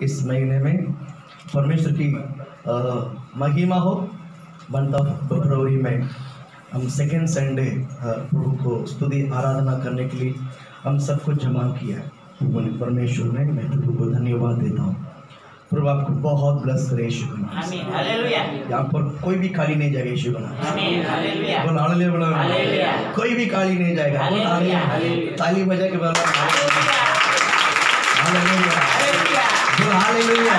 इस महीने में परमेश्वर की महिमा हो। मंथ ऑफ फरवरी में हम सेकेंड संडे प्रभु को स्तुति आराधना करने के लिए हम सब कुछ जमा किया है प्रभु ने, परमेश्वर ने। मैं प्रभु को धन्यवाद देता हूँ। प्रभु आपको बहुत ब्लेस करे यीशु के नाम से। यहाँ पर कोई भी खाली नहीं जाएगा यीशु के नाम से। बोल हालेलुया, बोलो हालेलुया। कोई भी खाली नहीं जाएगा। बोल हालेलुया, ताली बजा के बोलो हालेलुया, बोल हालेलुया।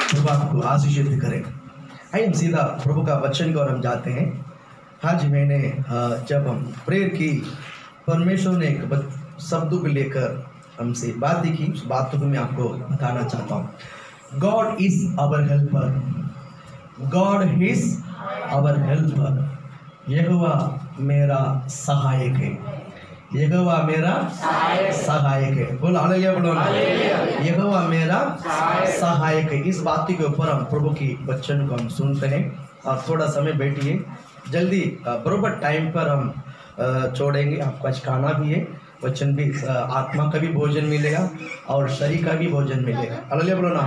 प्रभु आपको आशीषित करे। आइए हम सीधा प्रभु का वचन की ओर हम जाते हैं। आज मैंने जब हम प्रेयर की, परमेश्वर ने एक शब्दों को लेकर हमसे बात की, उस बात को मैं आपको बताना चाहता हूँ। God is our helper, God is our helper. यहोवा मेरा सहायक है, यहोवा मेरा सहायक है। बोलो हालेलुया, बोलो यहोवा मेरा सहायक है। इस बात के ऊपर हम प्रभु की वचन को हम सुनते हैं। और थोड़ा समय बैठिए, जल्दी बरोबर टाइम पर हम छोड़ेंगे। आपको आज खाना भी है, वचन भी, आत्मा का भी भोजन मिलेगा और शरीर का भी भोजन मिलेगा। हालेलुया बोलो ना,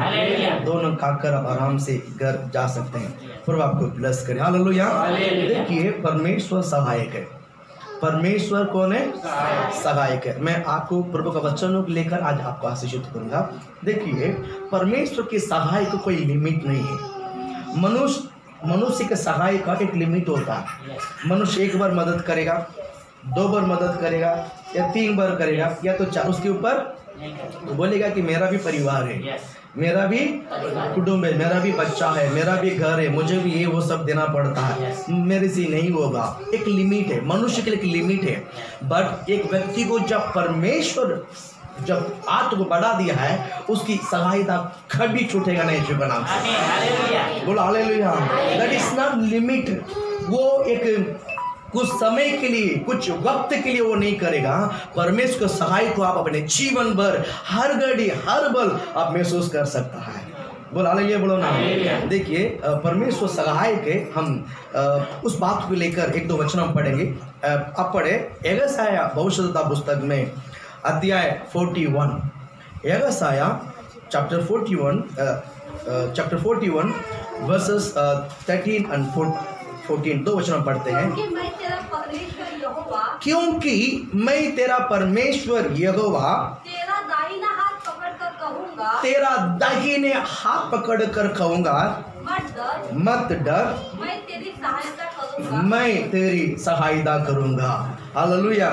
दोनों खाकर आप आराम से घर जा सकते हैं। प्रभु आपको ब्लेस करे। हालेलुया। देखिए, परमेश्वर सहायक है। परमेश्वर कौन है? सहायक है। मैं आपको प्रभु का वचनों को लेकर आज आपको आशीषित करूंगा। देखिए, परमेश्वर की सहाय को कोई लिमिट नहीं है। मनुष्य के सहाय का एक लिमिट होता है। मनुष्य एक बार मदद करेगा, 2 बार मदद करेगा या 3 बार करेगा या तो 4, उसके ऊपर तो बोलेगा कि मेरा भी परिवार है, मेरा भी कुटुंब है, मेरा भी बच्चा है, मेरा भी घर है, मुझे भी ये वो सब देना पड़ता है, मेरे से नहीं होगा। एक लिमिट है, मनुष्य के लिए एक लिमिट है। बट एक व्यक्ति को जब परमेश्वर जब हाथ को बढ़ा दिया है, उसकी सहायता कभी छूटेगा नहीं यीशु के नाम से। बोलो hallelujah. That is not limit. वो एक कुछ समय के लिए, कुछ वक्त के लिए वो नहीं करेगा। परमेश्वर के सहाय को आप अपने जीवन भर, हर घड़ी, हर पल आप महसूस कर सकता है। बोल हालेलुया, बोलो ना। देखिए, परमेश्वर सहायक है। हम उस बात को लेकर 1-2 वचन हम पढ़ेंगे। आप पढ़े यशायाह भविष्यद्वक्ता पुस्तक में अध्याय 41, यशायाह चैप्टर 41 वर्सेस 13 and 14। 2 वचन पढ़ते हैं। क्योंकि मैं तेरा परमेश्वर यहोवा तेरा दाहिना हाथ पकड़ कर कहूँगा, मत डर, मैं तेरी सहायता करूँगा। हालेलुया,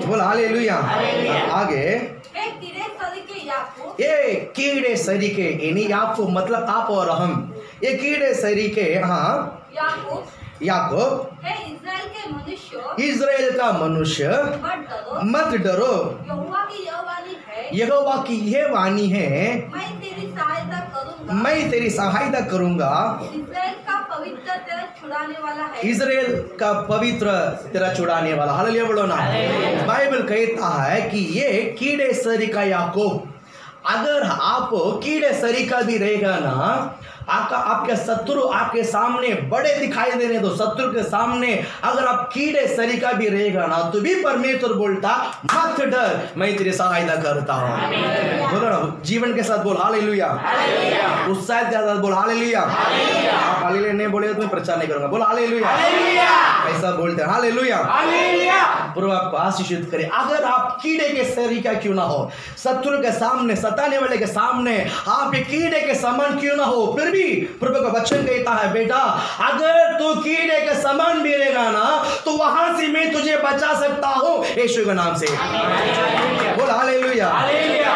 बोल हालेलुया। आगे, ये कीड़े सरीखे, यानी आपको मतलब आप और हम, ये कीड़े सरीखे, हाँ याकूब, इज़राइल का मनुष्य, मत डरो, यहोवा की यह वाणी है, मैं तेरी सहायता करूंगा। इज़राइल का पवित्र तेरा छुड़ाने वाला। हालेलुया बोलो ना। बाइबल कहता है कि ये कीड़े सरीखा याकूब, अगर आप कीड़े सरीखा भी रहेगा ना, आपके शत्रु आपके सामने बड़े दिखाई देने दो, शत्रु के सामने अगर आप कीड़े सरीखा भी रहेगा ना, तो भी परमेश्वर बोलता मत डर, मैं तेरी सहायता करता हूँ। बोलो ना, जीवन के साथ बोल हालेलुया, उत्साह के साथ बोल हालेलुया। आप हालेलुया नहीं बोले तो मैं प्रचार नहीं करूंगा। बोल हालेलुया। ऐसा बोलते हैं हालेलुया। प्रभु आपको आशीषित करे। अगर आप कीड़े के सरीखा क्यों ना हो, शत्रु के सामने, सताने वाले के सामने आप कीड़े के समान क्यों ना हो, फिर प्रभु का वचन कहता है, बेटा अगर तू कीड़े के समान भी रहेगा ना, तो वहां से मैं तुझे बचा सकता हूं यीशु के नाम से। बोल हालेलुया।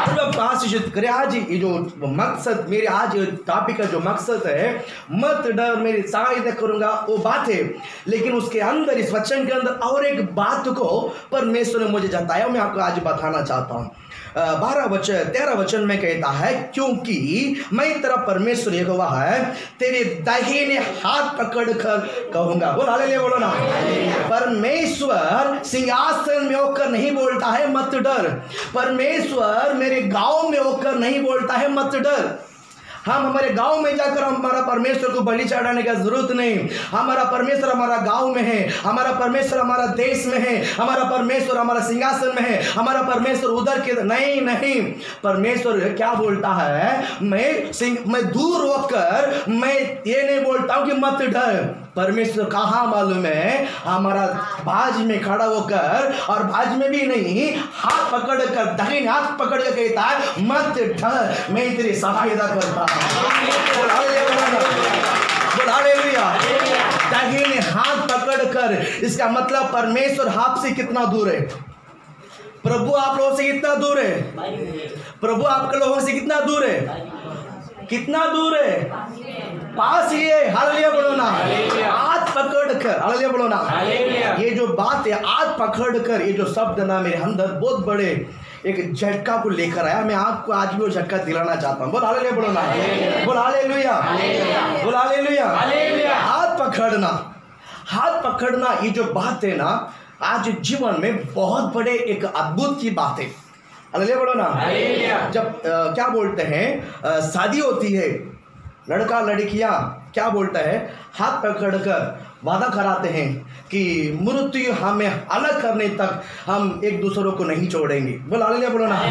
प्रभु आशीषित करे। आज ये जो मकसद, मेरे आज टॉपिक का जो मकसद है, मत डर, मेरी सहायता करूंगा, वो बात है। लेकिन उसके अंदर, इस वचन के अंदर और एक बात को परमेश्वर ने मुझे जताया, मैं आपको आज बताना चाहता हूं। 13 वचन में कहता है, क्योंकि मैं तेरा परमेश्वर यहोवा है, तेरे दाहिने हाथ पकड़ कर कहूंगा। बोल हालेलुया, बोलो ना। परमेश्वर सिंहासन में होकर नहीं बोलता है मत डर। परमेश्वर मेरे गांव में होकर नहीं बोलता है मत डर। हम हमारे गांव में जाकर हमारा परमेश्वर को बलि चढ़ाने का जरूरत नहीं। हमारा परमेश्वर हमारा गांव में है, हमारा परमेश्वर हमारा देश में है, हमारा परमेश्वर हमारा सिंहासन में है, हमारा परमेश्वर उधर के नहीं। परमेश्वर क्या बोलता है, मैं दूर होकर मैं ये नहीं बोलता हूं कि मत डर। परमेश्वर कहाँ मालूम है, हमारा बाज में खड़ा होकर, और बाज में भी नहीं, हाथ पकड़ कर, दाहिने हाथ पकड़ कर कहता है मत डर, मैं तेरी सहायता करता हूं। दाहिने हाथ पकड़ कर, इसका मतलब परमेश्वर आपसे कितना दूर है? प्रभु आप लोगों से कितना दूर है? प्रभु आपके लोगों से कितना दूर है? कितना दूर है? पास ही है। हालेलुया बोलो ना। हाथ पकड़ कर, हालेलुया बोलो ना। ये जो बात है हाथ पकड़ कर, ये जो शब्द ना मेरे अंदर बहुत बड़े एक झटका को लेकर आया। मैं आपको आज भी वो झटका दिलाना चाहता हूँ। बोल हालेलुया बोलो ना। बोल हालेलुया, बोल हालेलुया। हाथ पकड़ना, हाथ पकड़ना, ये जो बात है ना आज जीवन में बहुत बड़े एक अद्भुत की बात है। हालेलुया बोलो ना। जब क्या बोलते हैं शादी होती है, लड़का लड़कियां क्या बोलता है, हाथ पकड़कर वादा कराते हैं कि मृत्यु हमें अलग करने तक हम एक दूसरों को नहीं छोड़ेंगे। बोल हालेलुया बोलो ना।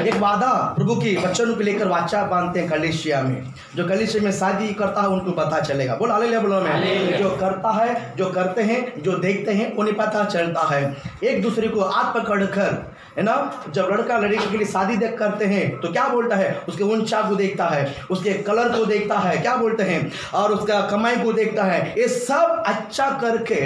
एक वादा प्रभु की बच्चों को लेकर वाचा बांधते हैं कलीसिया में। जो कलीसिया में शादी करता है उनको पता चलेगा। बोल हालेलुया बोलो ना। जो करता है, जो करते हैं, जो देखते हैं उन्हें पता चलता है। एक दूसरे को हाथ पकड़कर, है ना, जब लड़का लड़की के लिए शादी देख करते हैं तो क्या बोलता है, उसके ऊंचा को देखता है, उसके कलर को देखता है, क्या बोलते हैं, और उसका कमाई को देखता है। ये सब अच्छा करके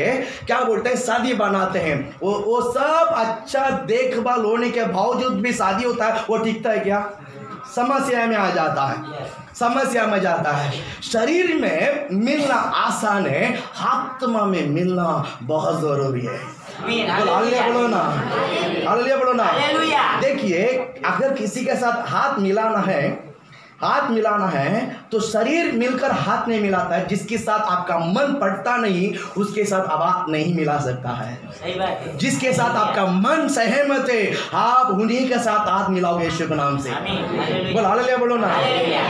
क्या बोलते हैं, शादी बनाते हैं। वो सब अच्छा देखभाल होने के बावजूद भी शादी होता है, वो टिकता है क्या? समस्या में आ जाता है, समस्या में जाता है। शरीर में मिलना आसान है, आत्मा में मिलना बहुत जरूरी है। हालेलुया बोलो ना। हालेलुया बोलो ना। देखिए, अगर किसी के साथ हाथ मिलाना है, हाथ मिलाना है तो शरीर मिलकर हाथ नहीं मिलाता है। जिसके साथ आपका मन पड़ता नहीं उसके साथ आप हाथ नहीं मिला सकता है। सही बात है। जिसके साथ आपका मन सहमत है आप उन्हीं के साथ हाथ मिलाओगे यीशु के नाम से। बोल हालेलुया बोलो ना।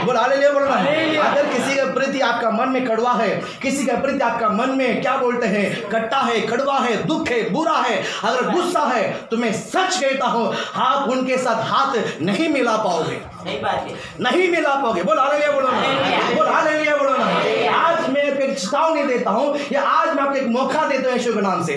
बोल हालेलुया बोलो ना। अगर किसी के प्रति आपका मन में कड़वा है, किसी के प्रति आपका मन में क्या बोलते हैं, कट्टा है, कड़वा है, दुख है, बुरा है, अगर गुस्सा है, तो मैं सच कहता हूँ आप उनके साथ हाथ नहीं मिला पाओगे। सही बात है, नहीं मिला पाओगे। बोल हालेलुया बोलो ना। बोल हालेलुया बोलो ना। आज मैं एक चेतावनी देता हूँ, या आज मैं आपको एक मौका देता हूँ यीशु के नाम से।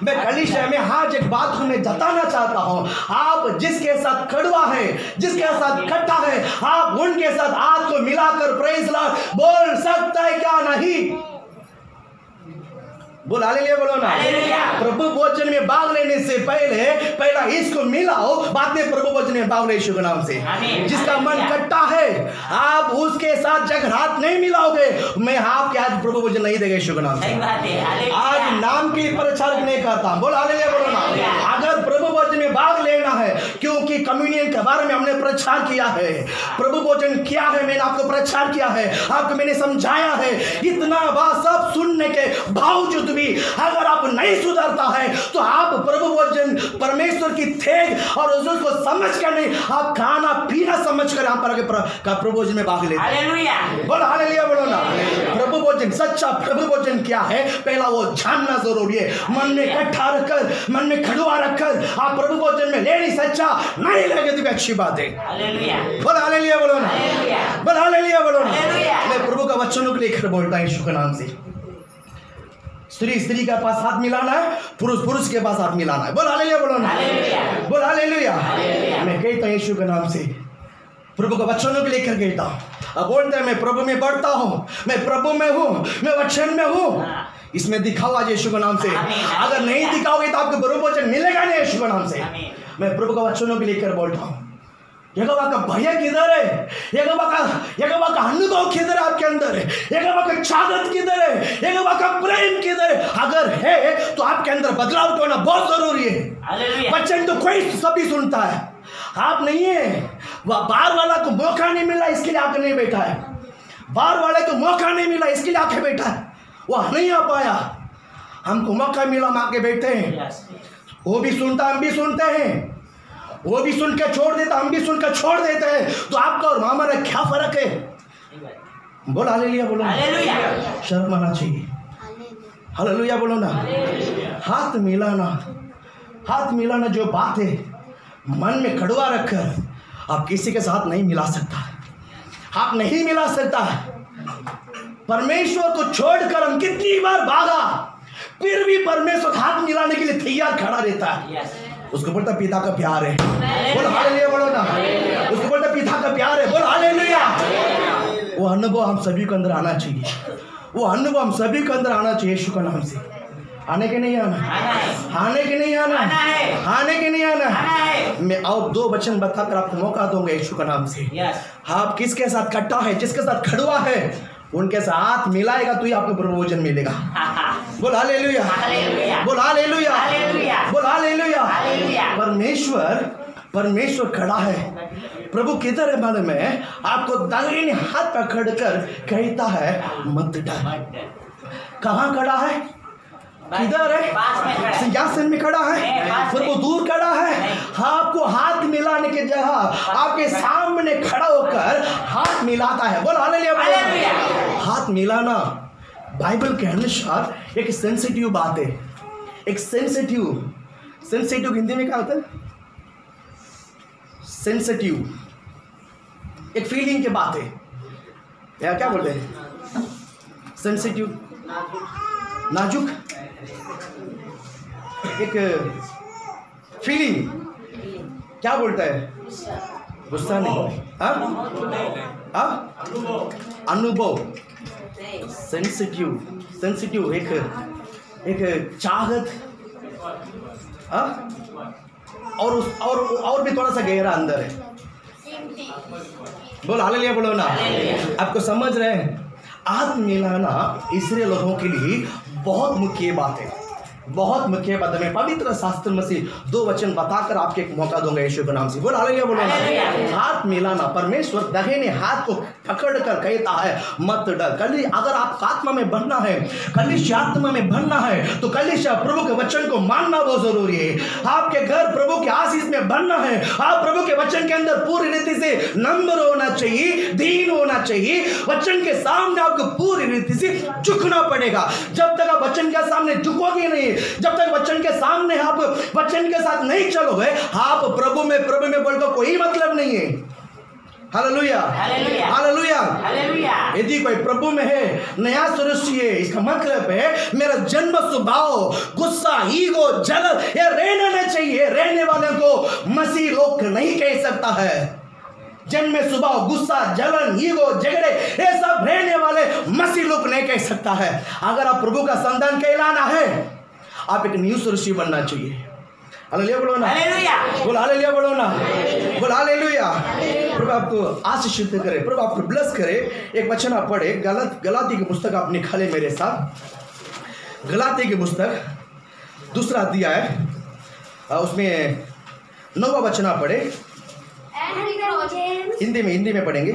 मैं कलीसिया में आज एक बात को मैं जताना चाहता हूँ, आप जिसके साथ कड़वा है, जिसके साथ खट्टा है, आप उनके साथ हाथ को मिलाकर प्रेज़ लॉर्ड बोल सकता है क्या? नहीं। बोल हालेलुया बोलो ना। प्रभु भोजन में भाग लेने से पहला इसको मिलाओ, बाद में प्रभु भोजन में भाग ले यीशु के नाम से। जिसका मन कट्टा है आप उसके साथ जग हाथ नहीं मिलाओगे, मैं आपके आज प्रभु भोजन नहीं देगा यीशु के नाम से। आज नाम के प्रचार नहीं करता। बोल हालेलुया बोलो ना। अगर प्रभु भोजन में भाग लेना है, क्योंकि कम्युनियन के बारे में हमने प्रचार किया है, प्रभु भोजन क्या है मैंने आपको प्रचार किया है, आपको मैंने समझाया है। इतना बात सब सुनने के बावजूद भी अगर आप नहीं सुधरता है तो आप प्रभु भोजन परमेश्वर की थेग और उसको समझ कर नहीं, आप खाना पीना समझ कर यहाँ पर आगे प्रभु भोजन में भाग लेते हैं। बोल हालेलुया बोलो ना। प्रभु भोजन, सच्चा प्रभु भोजन क्या है पहला वो जानना जरूरी है। मन में इकट्ठा रखकर, मन में खड़ुआ रखकर आप प्रभु भोजन में ले नहीं, सच्चा नहीं लगे तो अच्छी बात है। बोल हालेलुया बोलो ना। बोल हालेलुया बोलो ना। मैं प्रभु का वचनों को लेकर बोलता हूं यीशु के नाम से। स्त्री के पास हाथ मिलाना है, पुरुष के पास हाथ मिलाना है। बोल हालेलुया बोलो ना। बोल हालेलुया। मैं कहता हूं यीशु के नाम से, प्रभु का वचनों को लेकर कहता हूं। अब बोलते हैं मैं प्रभु में बढ़ता हूं, मैं प्रभु में हूं, मैं वचन में हूं। इसमें दिखाओ आज यीशु के नाम से। अगर नहीं दिखाओगे तो आपको प्रभु वचन मिलेगा नहीं यीशु के नाम से। मैं प्रभु का वचनों को लेकर बोलता हूं। यहोवा का भय किधर है? यहोवा का अनुभव किधर है आपके अंदर है? यहोवा का चाहत किधर है? यहोवा का प्रेम किधर है? अगर है तो आपके अंदर बदलाव होना बहुत जरूरी है। वचन तो कोई सभी सुनता है, आप नहीं है। बाहर वाला को मौका नहीं मिला इसके लिए आके नहीं बैठा है। बाहर वाले को मौका नहीं मिला इसके लिए आके बैठा है। वह नहीं आ पाया, हमको मौका मिला, हम आके बैठे हैं। वो भी सुनता, हम भी सुनते हैं। वो भी सुन के छोड़ देता, हम भी सुनकर छोड़ देते हैं। तो आपका और हमारा क्या फर्क है? बोल हालेलुया बोलो, शर्म आना चाहिए। हालेलुया बोलो ना। हाथ मिलाना, हाथ मिलाना जो बात है मन में कड़वा रखकर आप किसी के साथ नहीं मिला सकता, आप नहीं मिला सकता। परमेश्वर को छोड़कर हम कितनी बार भागा, फिर भी परमेश्वर हाथ मिलाने के लिए तैयार खड़ा रहता है। उसको बोलता पिता का प्यार है, बोल हालेलुया बोलो ना। उसको बोलता पिता का प्यार है, बोल हालेलुया। वो अनुभव हम सभी के अंदर आना चाहिए, वो अनुभव हम सभी के अंदर आना चाहिए। यीशु के नाम से आने के नहीं आना, आने के नहीं आना, आने के नहीं आना। मैं और 2 वचन बताकर आपको मौका दूंगा यीशु के नाम से। आप किसके साथ कट्टा है, जिसके साथ खड़ुआ है, उनके साथ मिलाएगा तो ही आपको प्रभुवचन मिलेगा। बोल हालेलुया, बोल हालेलुया, बोल हालेलुया। परमेश्वर खड़ा है। प्रभु किधर है मालूम है? आपको दाहिने हाथ पकड़कर कहता है मत डर। कहाँ खड़ा है? किधर है? सिंहासन में खड़ा है, प्रभु दूर खड़ा है। आपको हाथ मिलाने की जगह आपके सामने खड़ा होकर हाथ मिलाता है। बोल हालेलुया। हाथ मिलाना बाइबल के अनुसार एक सेंसिटिव बात है। एक सेंसिटिव हिंदी में क्या होता है? सेंसिटिव, एक फीलिंग की बात है या क्या बोलते हैं? सेंसिटिव, नाजुक, एक फीलिंग। क्या बोलता है? गुस्सा नहीं, अनुभव। सेंसिटिव एक चाहत, और भी थोड़ा सा गहरा अंदर है। बोल हालेलुया बोलो ना। आपको समझ रहे हैं? हाथ मिलाना इस्राएल लोगों के लिए बहुत मुख्य बात है, बहुत मुख्य बात है। मैं पवित्र शास्त्र में से 2 वचन बताकर आपके एक मौका दूंगा यीशु के नाम से। बोल हालेलुया बोलो ना। हाथ मिलाना, परमेश्वर दाहिने हाथ को पकड़ कर कहता है मत डर। कल अगर आप आत्मा में बनना है, कलिश आत्मा में बनना है, तो कलिश प्रभु के वचन को मानना बहुत जरूरी है। आपके घर प्रभु के आशीष में बनना है, आप प्रभु के वचन के अंदर पूरी रीति से नम्र होना चाहिए, दीन होना चाहिए। वचन के सामने आपको पूरी रीति से झुकना पड़ेगा। जब तक आप वचन के सामने झुकोगे नहीं, जब तक वचन के सामने आप वचन के साथ नहीं चलोगे, आप प्रभु में बोलकर कोई मतलब नहीं है। Hallelujah, hallelujah, hallelujah. यदि कोई प्रभु में है, नया सृष्टि है, इसका मतलब है मेरा जन्म स्वभाव, गुस्सा, ईगो, जलन ये रहना नहीं चाहिए। रहने वाले को मसीह लोग नहीं कह सकता है। जन्म स्वभाव, गुस्सा, जलन, ईगो, झगड़े ये सब रहने वाले मसीह लोग नहीं कह सकता है। अगर आप प्रभु का संतान कहलाना है, आप एक न्यू सृष्टि बनना चाहिए। हालेलुया बोलो ना, बोल हालेलुया बोलो ना, बोल हालेलुया। प्रभु आपको आशीषित करे, प्रभु आपको ब्लेस करे। एक वचन आप पढ़े, गलाती की पुस्तक आप निकाले मेरे साथ। गलाती की पुस्तक 2 अध्याय, उसमें 9वां वचन आप पढ़े। हिंदी में पढ़ेंगे।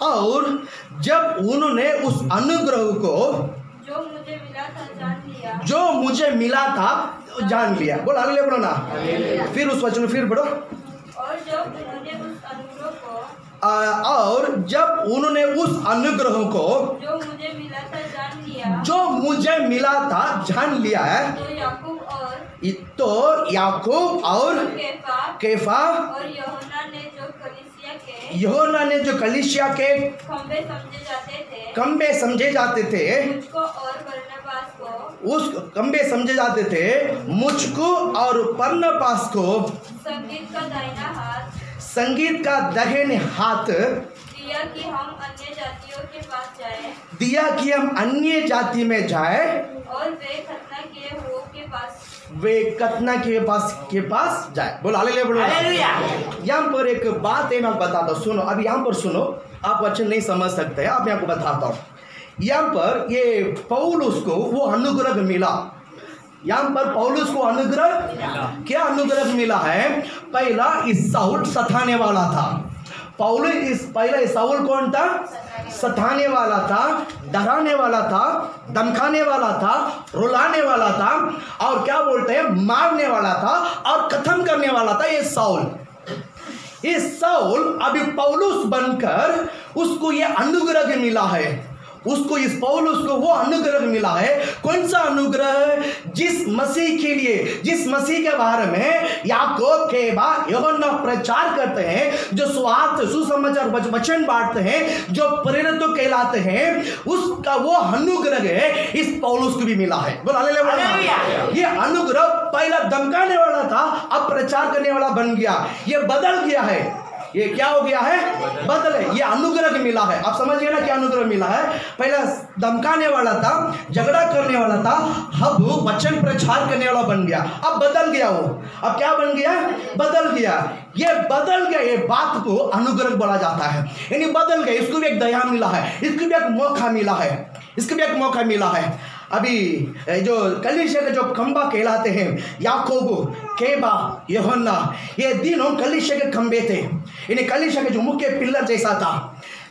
और जब उन्होंने उस अनुग्रह को जो मुझे मिला था जान लिया। बोल हालेलुया बोलो ना। फिर उस वचन फिर पढ़ो। और जब उन्होंने उस अनुग्रह को जो मुझे मिला था जान लिया है, तो याकूब और कैफा और यूहन्ना ने जो कलीसिया के खंबे समझे जाते थे, उस खंबे समझे जाते थे, मुझको और बरनबास को संगीत का दाहिने हाथ दिया कि हम अन्य जातियों के पास जाएं, दिया कि हम अन्य जाति में जाए और वे खतना के पास जाए। बोल हालेलुया बोलो। यहाँ पर एक बात है, मैं बताता हूँ, सुनो। अब यहाँ पर सुनो, आप वचन नहीं समझ सकते हैं, आप यहाँ को बताता हूँ। यहाँ पर ये पौलुस को वो अनुग्रह मिला। यहाँ पर पौलुस को अनुग्रह, क्या अनुग्रह मिला है? पहला इस साउल सताने वाला था। पहला साउल कौन था? सताने वाला था, डराने वाला था, धमकाने वाला था, रुलाने वाला था, और क्या बोलते हैं, मारने वाला था और खत्म करने वाला था। ये साउल, ये साउल अभी पौलुस बनकर उसको ये अनुग्रह मिला है, उसको इस पौलुस को वो अनुग्रह मिला है। कौन सा अनुग्रह? जिस मसीह के लिए, जिस मसीह के बारे में याकूब के बाद यूहन्ना प्रचार करते हैं, जो स्वार्थ सुसमाचार वचन बांटते हैं, जो प्रेरितों कहलाते हैं, उसका वो अनुग्रह इस पौलुस को भी मिला है। बोल हालेलुया। ये अनुग्रह पहला धमकाने वाला था, अब प्रचार करने वाला बन गया। ये बदल गया है। ये क्या हो गया है? बदल है। ये अनुग्रह मिला है। आप समझिए ना क्या अनुग्रह मिला है। पहला धमकाने वाला था, झगड़ा करने वाला था, अब वचन प्रचार करने वाला बन गया। अब बदल गया वो। अब क्या बन गया? बदल गया। ये बदल गया, ये बात को अनुग्रह बोला जाता है। यानी बदल गया, इसको भी एक दया मिला है, इसको भी एक मौका मिला है, इसको भी एक मौका मिला है। अभी जो कलीसिया के जो खंबा कहलाते हैं, याकूब, केबा, यूहन्ना, ये तीनों कलीसिया के खंबे थे। इन्हें कलीसिया के जो मुख्य पिलर जैसा था।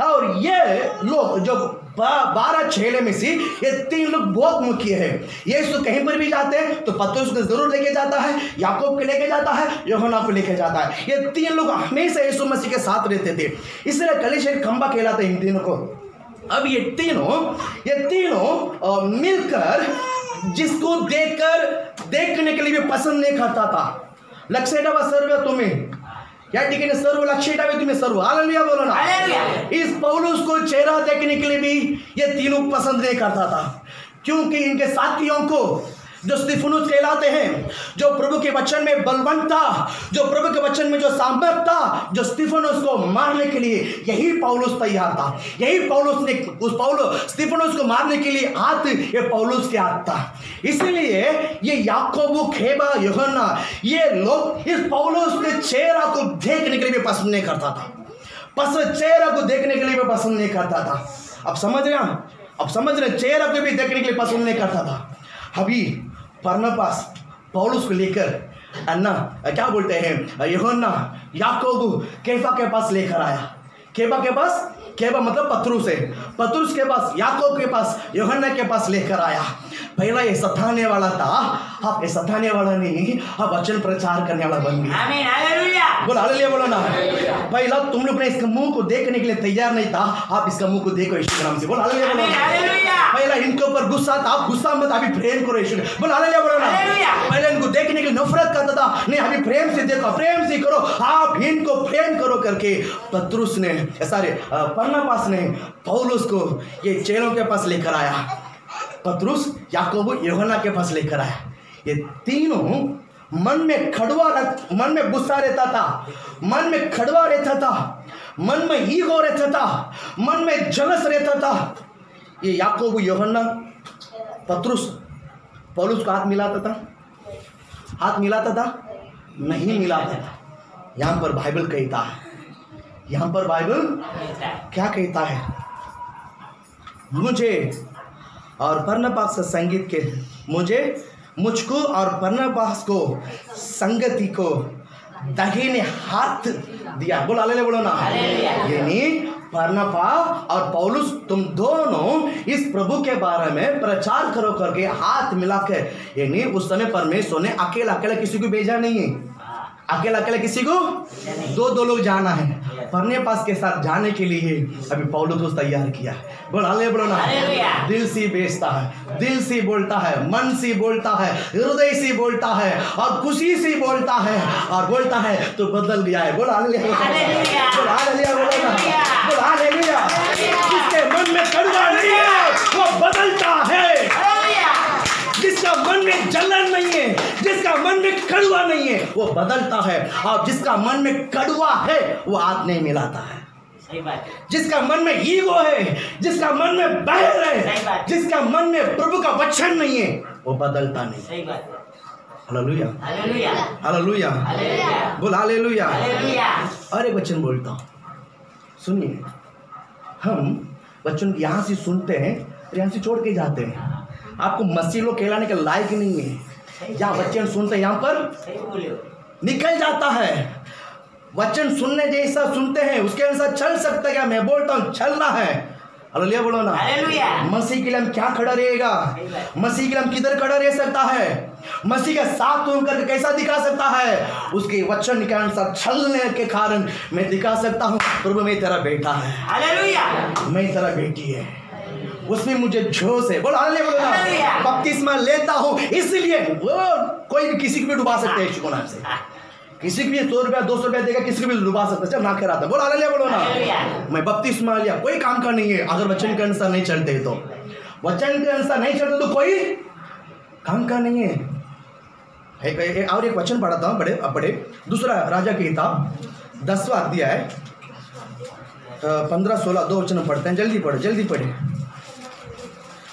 और ये लोग जो 12 चेले में से ये 3 लोग बहुत मुख्य है। यीशु कहीं पर भी जाते हैं तो पतरस को जरूर लेके जाता है, याकूब को लेके जाता है, यूहन्ना को लेके जाता है। ये 3 लोग हमेशा यीशु मसीह के साथ रहते थे, इसलिए कलीसिया के खंबा कहलाते हैं इन तीनों को। अब ये तीनों मिलकर जिसको देखने के लिए भी पसंद नहीं करता था। लक्षेटा सर्व तुम्हें या ठीक है, सर्व लक्षेटा भी तुम्हें सर्व। हालेलुया बोलो ना। इस पौलुस को चेहरा देखने के लिए भी ये तीनों पसंद नहीं करता था, क्योंकि इनके साथियों को जो स्तिफनुस कहलाते हैं, जो प्रभु के वचन में बलवंत था, जो प्रभु के वचन में जो सामर्थ था, जो स्तिफनुस को मारने के लिए यही पौलुस तैयार था। यही पौलुस ने स्तिफनुस को मारने के लिए हाथ ये पौलुस के हाथ था। इसलिए ये याकूब, केबा, यूहन्ना, ये लोग इस पौलुस के चेहरा को देखने के लिए भी पसंद नहीं करता था। चेहरा को देखने के लिए भी पसंद नहीं करता था। अब समझ रहे चेहरा को भी देखने के लिए पसंद नहीं करता था। अभी बरनबास पौलुस को लेकर अन्ना क्या बोलते हैं, यूहन्ना, याकूब, केफा के पास लेकर आया। केबा मतलब पतरुस है, पतरुस के पास, याकूब के पास, यूहन्ना के पास लेकर आया। पहला ये सताने वाला था, अब ये सताने वाला नहीं, अब वचन प्रचार करने वाला बन गया। आमीन, हालेलुया। बोलो हालेलुया बोलो ना। पहला तुम लोग ने इसके मुंह को देखने के लिए तैयार नहीं था, आप इसका मुंह को देखो यीशु के नाम से। बोलो हालेलुया बोलो ना। पहला इनके ऊपर गुस्सा था, आप गुस्सा मत, अभी प्रेम करो यीशु। बोलो हालेलुया बोलो ना। पहले इनको देखने के लिए नफरत करता था, नहीं अभी प्रेम से देखो, प्रेम से करो, आप इनको प्रेम करो करके पतरुस ने बरनबास ने पौलुस को ये चेलों के पास लेकर आया। पतरुस, याकूब, यूहन्ना के पास लेकर आया। ये तीनों मन में गुस्सा रहता था, मन में खड़वा रहता था, मन में ईगो रहता था, मन में जलस रहता था। ये याकूब, यूहन्ना, पतरुस पौलुस को हाथ मिलाता था? नहीं मिलाता था। यहाँ पर बाइबल कहता है, यहाँ पर बाइबल क्या कहता है? मुझे और बरनबास संगीत के मुझको और बरनबास को संगति को दाहिने हाथ दिया। बोलो हालेलुया बोलो ना। यानी बरनबास और पौलुस तुम दोनों इस प्रभु के बारे में प्रचार करो करके हाथ मिलाकर, यानी उस समय परमेश्वर ने अकेला किसी को भेजा नहीं है। अकेला किसी को दो लोग जाना है। बरनबास के साथ जाने के लिए अभी पौलुस को तैयार किया। बोल हालेलुया बोलो ना। दिल से बेचता है, दिल से बोलता है, मन से बोलता है, हृदय से बोलता है और खुशी से बोलता है और बोलता है तो बदल गया है। बोल हालेलुया बोलो ना। बोल हालेलुया। जिसके मन में कड़वा नहीं है वो बदलता है। जिसका मन में जलन नहीं है, जिसका मन में कड़वा नहीं है वो बदलता है, और जिसका मन में कड़वा है वो हाथ नहीं मिलाता है। सही बात है। जिसका मन में ईगो है, जिसका मन में बैर है, जिसका मन में प्रभु का वचन नहीं है वो बदलता नहीं। सही बात है। Hallelujah hallelujah hallelujah hallelujah. बोल हालेलुया हालेलुया। और एक वचन बोलता हूँ, सुनिए। हम वचन यहाँ से सुनते हैं, यहाँ से छोड़ के जाते हैं। आपको मसीह लोग कहलाने के लायक नहीं है। जहाँ वचन सुनते हैं यहाँ पर निकल जाता है। वचन सुनने जैसा सुनते हैं, उसके अनुसार चल सकता है। क्या मैं बोलता हूँ चलना है, हालेलुया बोलो ना। मसीह के लिए हम क्या खड़ा रहेगा? मसीह के लिए हम किधर खड़ा रह सकता है? मसीह का साथ होकर कैसा दिखा सकता है? उसके वचन के अनुसार चलने के कारण मैं दिखा सकता हूँ प्रभु मैं तेरा बेटा है, हालेलुया, मैं तेरा बेटी है, उसमें मुझे जोश है। बोलो हालेलुया बोलो ना। बपतिस्मा लेता हूँ इसलिए वो कोई भी किसी को भी डुबा सकते हैं यीशु के नाम से। किसी को भी 100 रुपया 200 रुपया देगा, किसी को भी डुबा सकता है। जब ना कराता बोलो हालेलुया बोलो ना। मैं बपतिस्मा लिया कोई काम का नहीं है अगर वचन के अनुसार नहीं चलते तो, वचन के अनुसार नहीं चलते तो कोई काम का नहीं है। और एक वचन पढ़ाता हूँ बड़े दूसरा राजा की किताब 10वां अध्याय 15-16 दो वचन पढ़ते हैं। जल्दी पढ़े।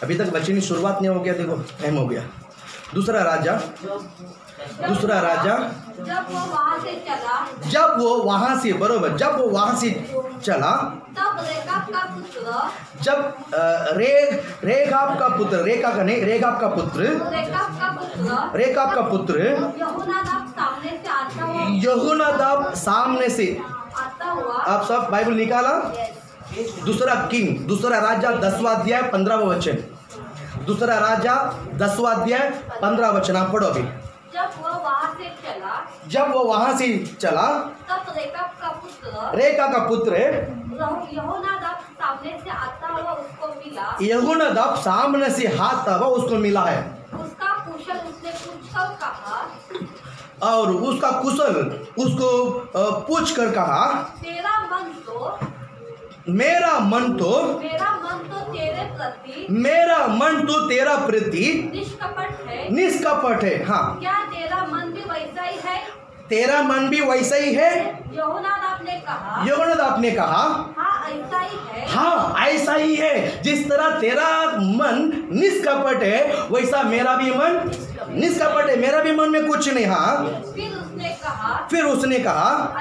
अभी तक वचन की शुरुआत नहीं हो गया, देखो टाइम हो गया। दूसरा राजा जब वो वहाँ से चला, जब वो वहाँ से बरोबर जब वो वहाँ से चला तब रेकाब का पुत्र, जब रेकाब का पुत्र रेकाब का पुत्र यहोनादाब सामने से आता हुआ। आप सब बाइबल निकाला? दूसरा राजा 10वां अध्याय 15वां वचन। दूसरा राजा 10वां अध्याय 15 वचन आप पढ़ो अभी। जब वो वहाँ से चला तब रेका का पुत्र यहोनादाब सामने से आता हुआ उसको मिला। यहोनादाब सामने से आता हुआ उसको मिला है। उसका कुशल उसने पूछकर कहा, और उसका कुशल उसको पूछ कर कहा, मेरा मन तो तेरा प्रति निष्कपट है। हाँ, क्या तेरा मन भी वैसा ही है? तेरा मन भी वैसा ही है। यहोनादाब ने कहा, हाँ ऐसा ही है। जिस तरह तेरा मन निष्कपट है वैसा मेरा भी मन निष्कपट है, मेरा भी मन में कुछ नहीं। हाँ, फिर उसने कहा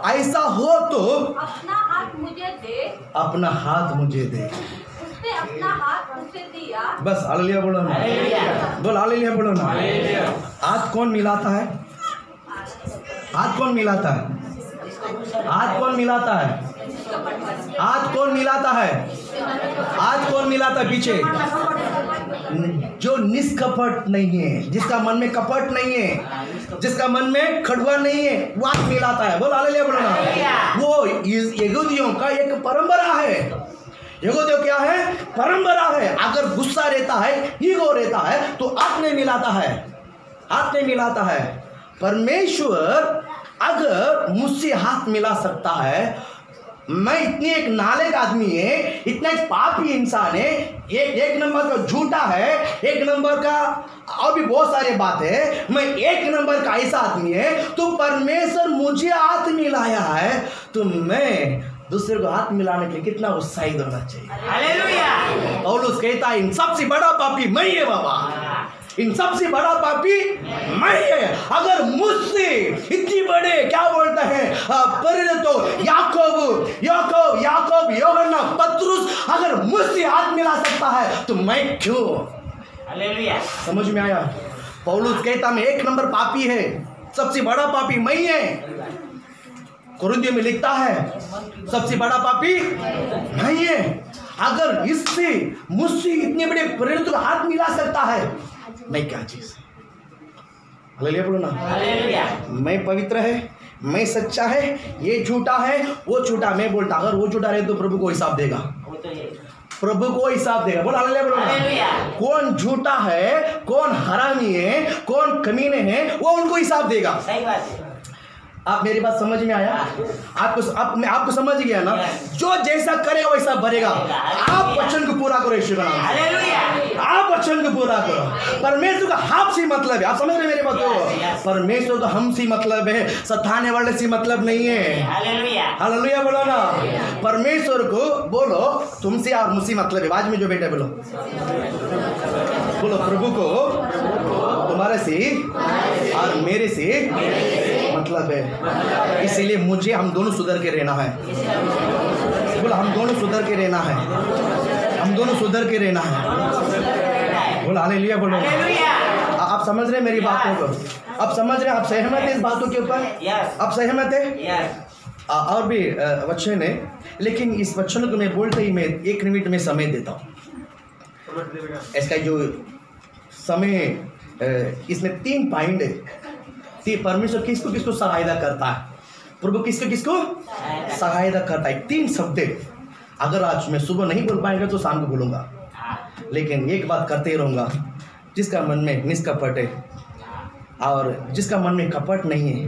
ऐसा हो तो अपना हाथ मुझे दे। उसने अपना हाथ उसे दिया। बस हालेलुया बोलो ना। बोल हालेलुया बोलो ना। हाथ कौन मिलाता है? हाथ कौन मिलाता है? हाथ कौन मिलाता है? हाथ कौन मिलाता है? हाथ कौन मिलाता है? पीछे जो निष्कपट नहीं है, जिसका मन में कपट नहीं है, जिसका मन में खड़ुआ नहीं है, वो हाथ मिलाता है। बोल हालेलुया बोलो ना। वो यहूदियों का एक परंपरा है। यहूदियों क्या है? परंपरा है। अगर गुस्सा रहता है, ईगो रहता है तो हाथ नहीं मिलाता है, हाथ नहीं मिलाता है। परमेश्वर अगर मुझसे हाथ मिला सकता है, मैं इतनी एक नालायक आदमी है, इतना एक पापी इंसान है, एक नंबर का झूठा है, एक नंबर का और भी बहुत सारे बात है, मैं एक नंबर का ऐसा आदमी है, तो परमेश्वर मुझे हाथ मिलाया है तो मैं दूसरे को हाथ मिलाने के लिए कितना उत्साहित होना चाहिए। हालेलुया। पौलुस कहता है इन सबसे बड़ा पापी मैं ही है बाबा, इन सबसे बड़ा पापी मैं है। अगर मुझसे इतनी बड़े क्या बोलते हैं तो याकूब यूहन्ना पतरस अगर मुझसे हाथ मिला सकता है तो मैं क्यों? हालेलुया। समझ में आया? पौलुस कहता मैं एक नंबर पापी है, सबसे बड़ा पापी मैं है। कुरिन्थियों में लिखता है सबसे बड़ा पापी मैं है। अगर इससे मुझसे इतने बड़े प्रेरित को हाथ मिला सकता है, मैं क्या चीज? हालेलुया बोलो ना। हालेलुया। मैं पवित्र है, मैं सच्चा है, ये झूठा है, वो झूठा। मैं बोलता अगर वो झूठा रहे तो प्रभु को हिसाब देगा, प्रभु को हिसाब देगा। बोल हालेलुया बोलो ना। कौन झूठा है, कौन हरामी है, कौन कमीने हैं, वो उनको हिसाब देगा। सही बात है। आप मेरी बात समझ में आया? आपको समझ गया ना? जो जैसा करेगा वैसा भरेगा। आप वचन को पूरा करो यीशु का नाम। हालेलुया। आप वचन को पूरा करो। परमेश्वर का हमसे मतलब है। आप समझ रहे मेरी बात को? परमेश्वर का हमसे मतलब है, सताने वाले से मतलब नहीं है। हालेलुया। हालेलुया बोलो ना। परमेश्वर को बोलो तुमसे और मुझसे मतलब है। आज में जो बेटे बोलो प्रभु को तुम्हारे से और मेरे से मतलब है, इसीलिए मुझे हम दोनों सुधर के रहना है। बोला हम दोनों सुधर के रहना है, हम दोनों सुधर के रहना है। बोला हालेलुया बोलो। आप समझ रहे मेरी बातों को? आप समझ रहे? आप सहमत है इस बातों के ऊपर? आप सहमत है? और भी वचन है, लेकिन इस वचन को मैं बोलते ही मैं 1 मिनट में समय देता हूँ। इसका जो समय इसमें 3 पॉइंट है। परमेश्वर किसको किसको सहायता करता है, प्रभु किसको किसको सहायता करता है। 3 शब्द। अगर आज मैं सुबह नहीं बोल पाएंगा तो शाम को बोलूँगा, लेकिन एक बात करते रहूँगा, जिसका मन में निष्कपट है और जिसका मन में कपट नहीं है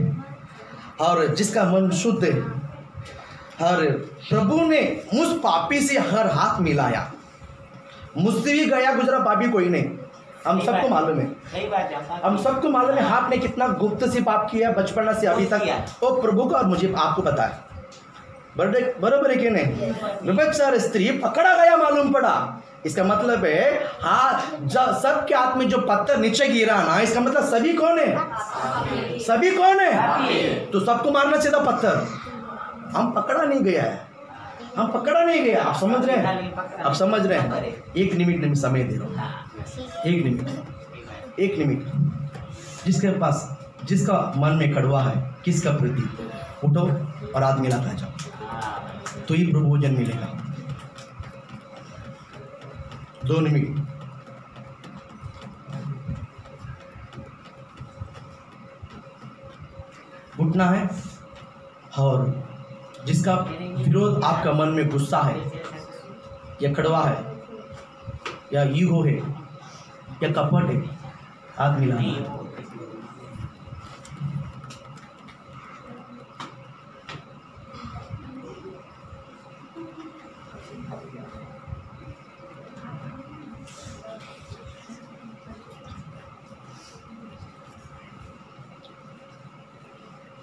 और जिसका मन शुद्ध है, और प्रभु ने मुझ पापी से हर हाथ मिलाया। मुझसे भी गया गुजरा पापी कोई नहीं, हम सबको मालूम है। सही बात है, हम सबको मालूम है आपने कितना गुप्त से पाप किया बचपन से अभी तक, वो प्रभु का और मुझे आपको पता है। बराबर है कि नहीं? व्यभिचार स्त्री पकड़ा गया मालूम पड़ा, इसका मतलब है हाँ, सबके हाथ में जो पत्थर नीचे गिरा ना, इसका मतलब सभी कौन है? सभी कौन है? तो सबको मारना चाहिए था पत्थर। हम पकड़ा नहीं गया है, हम पकड़ा नहीं गया। आप समझ रहे हैं? आप समझ रहे हैं? 1 मिनट में समय दे रहा हूँ। 1 मिनट। जिसके पास, जिसका मन में कड़वा है, किसका प्रति, उठो और हाथ मिला कर जाओ, तो ही प्रभु भोजन मिलेगा। 2 मिनट। उठना है, और जिसका विरोध आपका मन में गुस्सा है या कड़वा है या ईगो है या कपट है, हाथ मिलाना है।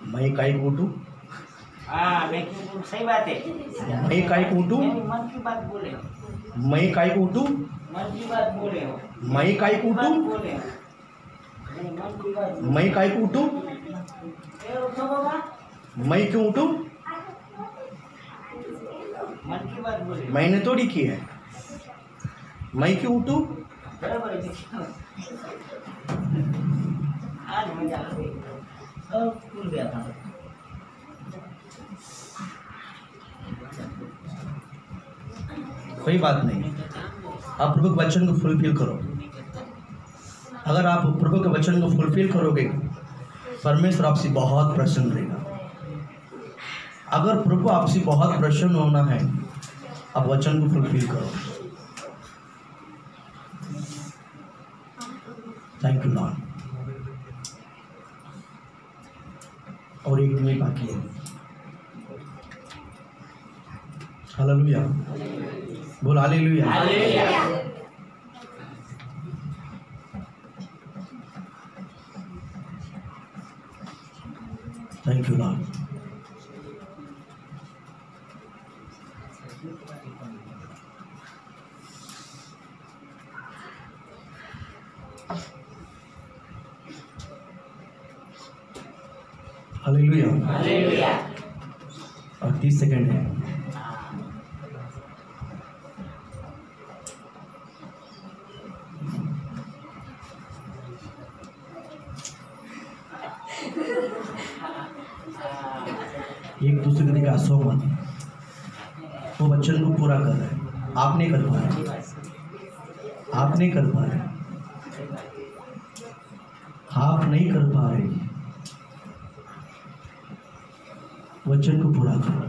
मैं काई उठूं? मैं क्यों? सही बात है। मैं काई उठूं? मन की बात बोले। मैं काई उठूं? मन की बात बोले हो। मैं काई उठूं? मैं काई उठूं? उठो बाबा, मैं क्यों उठूं? मन की बात बोले। मैंने थोड़ी की है। मैं क्यों उठूं? बराबर है। आज मजा आ गई, सब भूल गया था। कोई बात नहीं, आप प्रभु के वचन को फुलफिल करो। अगर आप प्रभु के वचन को फुलफिल करोगे, परमेश्वर आपसे बहुत प्रसन्न रहेगा। अगर प्रभु आपसे बहुत प्रसन्न होना है, आप वचन को फुलफिल करो। Thank you Lord. और 1 मिनट बाकी है। हालेलुया, बोल hallelujah. Thank you Lord. Hallelujah. और 30 सेकंड है। एक दूसरे के देखा सो मत, वो वचन को पूरा कर रहे हैं, आप नहीं कर पा रहे, आप नहीं कर पा रहे, आप नहीं कर पा रहे। वचन को पूरा करो।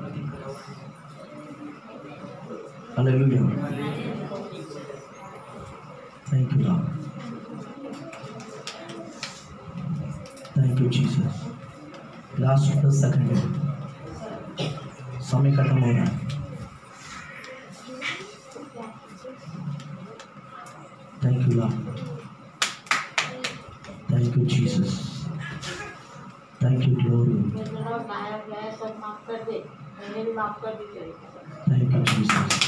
Hallelujah. Thank you Lord, thank you Jesus. Last 10 second है, समय खत्म हो रहा है। Thank you Lord, thank you Jesus, thank you glory, thank you Jesus.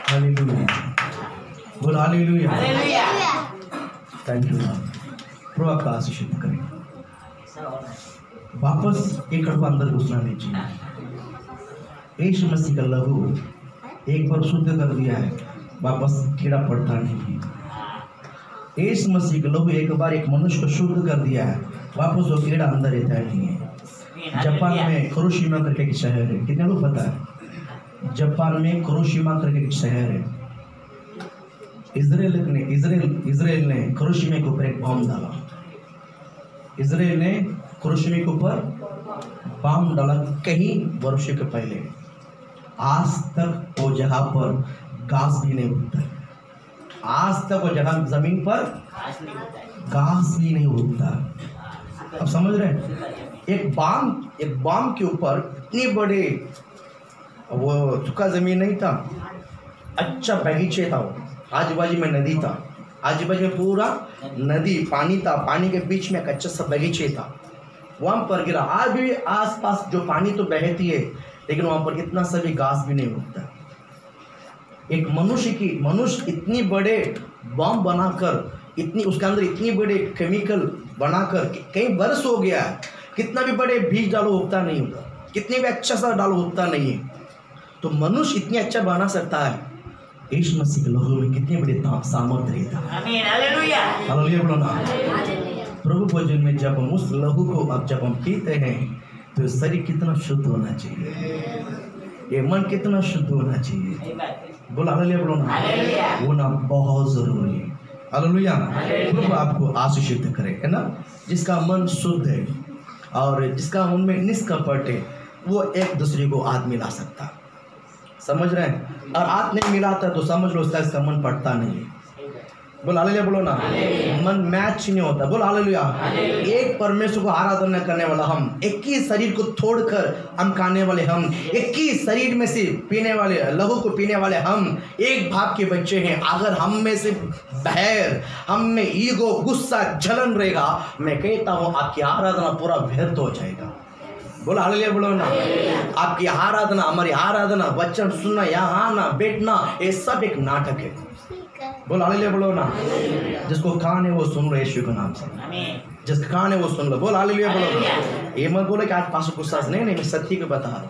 Hallelujah, बोल हालेलुया। Thank you Lord. प्रभु आपका आशीषित करें। वापस एक कड़वा अंदर घुसना नहीं चाहिए। यीशु मसीह का लहू एक बार शुद्ध कर दिया है, वापस कीड़ा पड़ता नहीं है। यीशु मसीह का लहू एक बार एक मनुष्य को शुद्ध कर दिया है, वापस वो कीड़ा अंदर रहता है नहीं है। जापान में हिरोशिमा करके एक शहर है, कितने लोग पता है? जापान में हिरोशिमा करके एक शहर है। इजराइल ने हिरोशिमा के ऊपर एक बम डाला। इजराइल ने हिरोशिमा के ऊपर बम डाला कई वर्षों के पहले। आज तक वो जगह पर घास भी नहीं उगता। आज तक वो जगह जमीन पर घास भी नहीं उगता। अब समझ रहे हैं? एक बाम के ऊपर इतने बड़े, वो सूखा जमीन नहीं था, अच्छा बगीचे था, वो आजू बाजू में नदी था, आजू बाजू में पूरा नदी पानी था, पानी के बीच में एक अच्छा सा बगीचे था, वहाँ पर गिरा। आज भी आसपास जो पानी तो बहती है, लेकिन वहाँ पर इतना सा भी घास भी नहीं उगता। एक मनुष्य इतनी बड़े बम बनाकर, इतनी उसके अंदर इतनी बड़े केमिकल बनाकर कई वर्ष हो गया, कितना भी बड़े बीज डालो उगता नहीं होगा, कितने भी अच्छा सा डालो उगता नहीं है। तो मनुष्य इतनी अच्छा बना सकता है। यीशु मसीह के लहू में कितने बड़े सामर्थ्य रहता है। आमीन, हालेलुया, हालेलुया बोलो ना। प्रभु भोजन में जब हम उस लहू को अब जब हम पीते हैं तो शरीर कितना शुद्ध होना चाहिए, ये मन कितना शुद्ध होना चाहिए। बोलो हालेलुया बोलो ना। वो ना बहुत जरूरी है। हालेलुया। प्रभु आपको आशीषित करे, है ना। जिसका मन शुद्ध है और जिसका मन में निष्कपट है, वो एक दूसरे को हाथ मिला सकता। समझ रहे हैं? और हाथ नहीं मिलाता तो समझ लो इसका मन पड़ता नहीं है। बोल हालेलुया बोलो ना। मन मैच नहीं होता। बोल हालेलुया। एक परमेश्वर को आराधना करने वाला हम, एक ही शरीर को तोड़कर हम खाने वाले हम, एक ही शरीर में से पीने वाले, लहू को पीने वाले हम, एक बाप के बच्चे हैं। अगर हम में से बहर, हम में ईगो, गुस्सा, जलन रहेगा, मैं कहता हूँ आपकी आराधना पूरा व्यर्थ हो जाएगा। बोलो हालेलुया बोलो ना। आपकी आराधना, हमारी आराधना, वचन सुनना, यहाँ आना, बैठना, ये सब एक नाटक है। बोलो हालेलुया बोलो ना। जिसको कान है वो सुन लो यीशु के नाम से। जिसका कान है वो सुन लो। बोलो हालेलुया बोलो ना। ये मत बोले कि आज पास गुस्सा से, नहीं, मैं सत्य को बता रहा हूँ।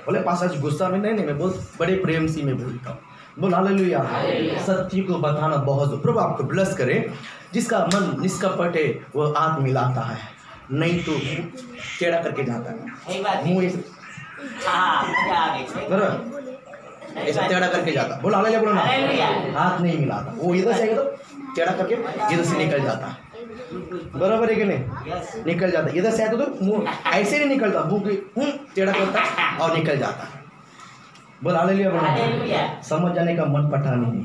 बोले पास आज गुस्सा में, नहीं, मैं बहुत बड़े प्रेम से मैं बोलता हूँ। बोलो हालेलुया। सत्य को बताना बहुत। प्रभु आपको ब्लेस करे। जिसका मन निष्कपट है वो हाथ मिलाता है, नहीं तो टेढ़ा करके जाता है, मुंह ऐसा टेढ़ा करके जाता। बोलो हालेलुया बोलो ना। हाथ नहीं मिलाता, वो इधर से तो टेढ़ा करके इधर से निकल जाता है। बराबर है कि नहीं? निकल जाता। इधर से आया तो मुंह ऐसे नहीं निकलता, मुंह टेढ़ा करता और निकल जाता। बोलो हालेलुया बोलो ना। समझ जाने का मन पटा नहीं,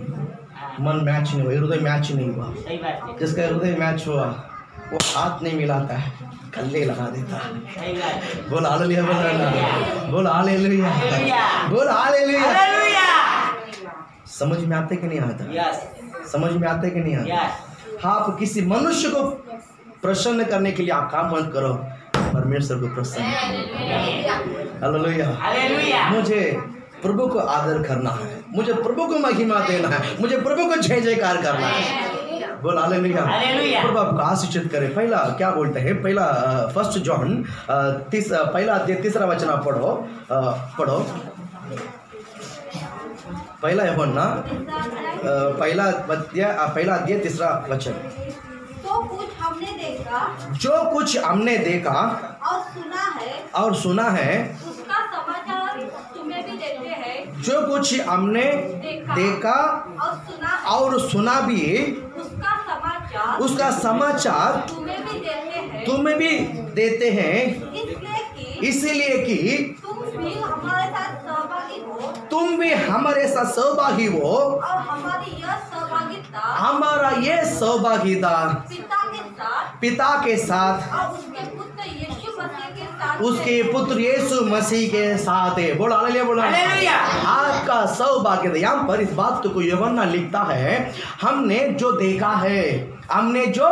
मन मैच नहीं हुआ, हृदय मैच नहीं हुआ। जिसका हृदय मैच हुआ वो हाथ नहीं मिलाता है, गले लगा देता है। बोल हालेलुया बोल ना। बोल हालेलुया। बोल हालेलुया। समझ में आते कि नहीं आता? समझ में आते कि नहीं आता? आप किसी मनुष्य को प्रसन्न करने के लिए आप काम मत करो, परमेश्वर को प्रसन्न करो। हालेलुया। मुझे प्रभु को आदर करना है, मुझे प्रभु को महिमा देना है, मुझे प्रभु को जय जयकार करना है। बोल हालेलुया। प्रभु आपको आशीषित करे। पहला क्या बोलते हैं? पहला फर्स्ट जॉन पहला अध्याय तीसरा वचन आप पढ़ो। पहला यूहन्ना पहला अध्याय तीसरा वचन। तो कुछ हमने देखा, जो कुछ हमने देखा और सुना है उसका समाचार तुम्हें भी देते हैं। जो कुछ हमने देखा और सुना भी, उसका समाचार तुम्हें भी देते हैं, इसलिए कि तुम भी हमारे साथ सहभागी हो। और हमारा ये सहभागिता पिता के साथ उसके पुत्र यीशु मसीह के साथ है। बोलो हालेलुया बोलो। आपका सौभाग्य। यहाँ पर इस बात को यूहन्ना लिखता है, हमने जो देखा है, हमने जो,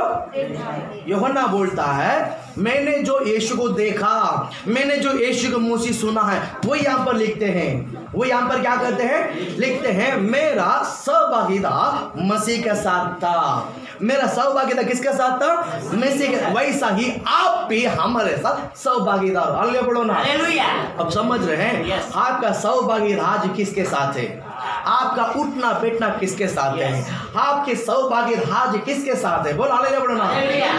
यूहन्ना बोलता है मैंने जो यीशु को देखा, मैंने जो यीशु को मुंह से सुना है, वो यहाँ पर लिखते हैं। वो यहाँ पर क्या करते हैं? लिखते हैं मेरा सहभागिता मसीह के साथ था। मेरा सहभागिता किसके साथ था? मसीह के। वैसा ही आप भी हमारे साथ सहभागीदार। हालेलुया बोलो ना। अब समझ रहे हैं? आपका सहभागिता आज किसके साथ है? आपका उठना बैठना किसके साथ है, आपके सौभाग्य आज किसके साथ है। बोल हालेलुया बोलो ना।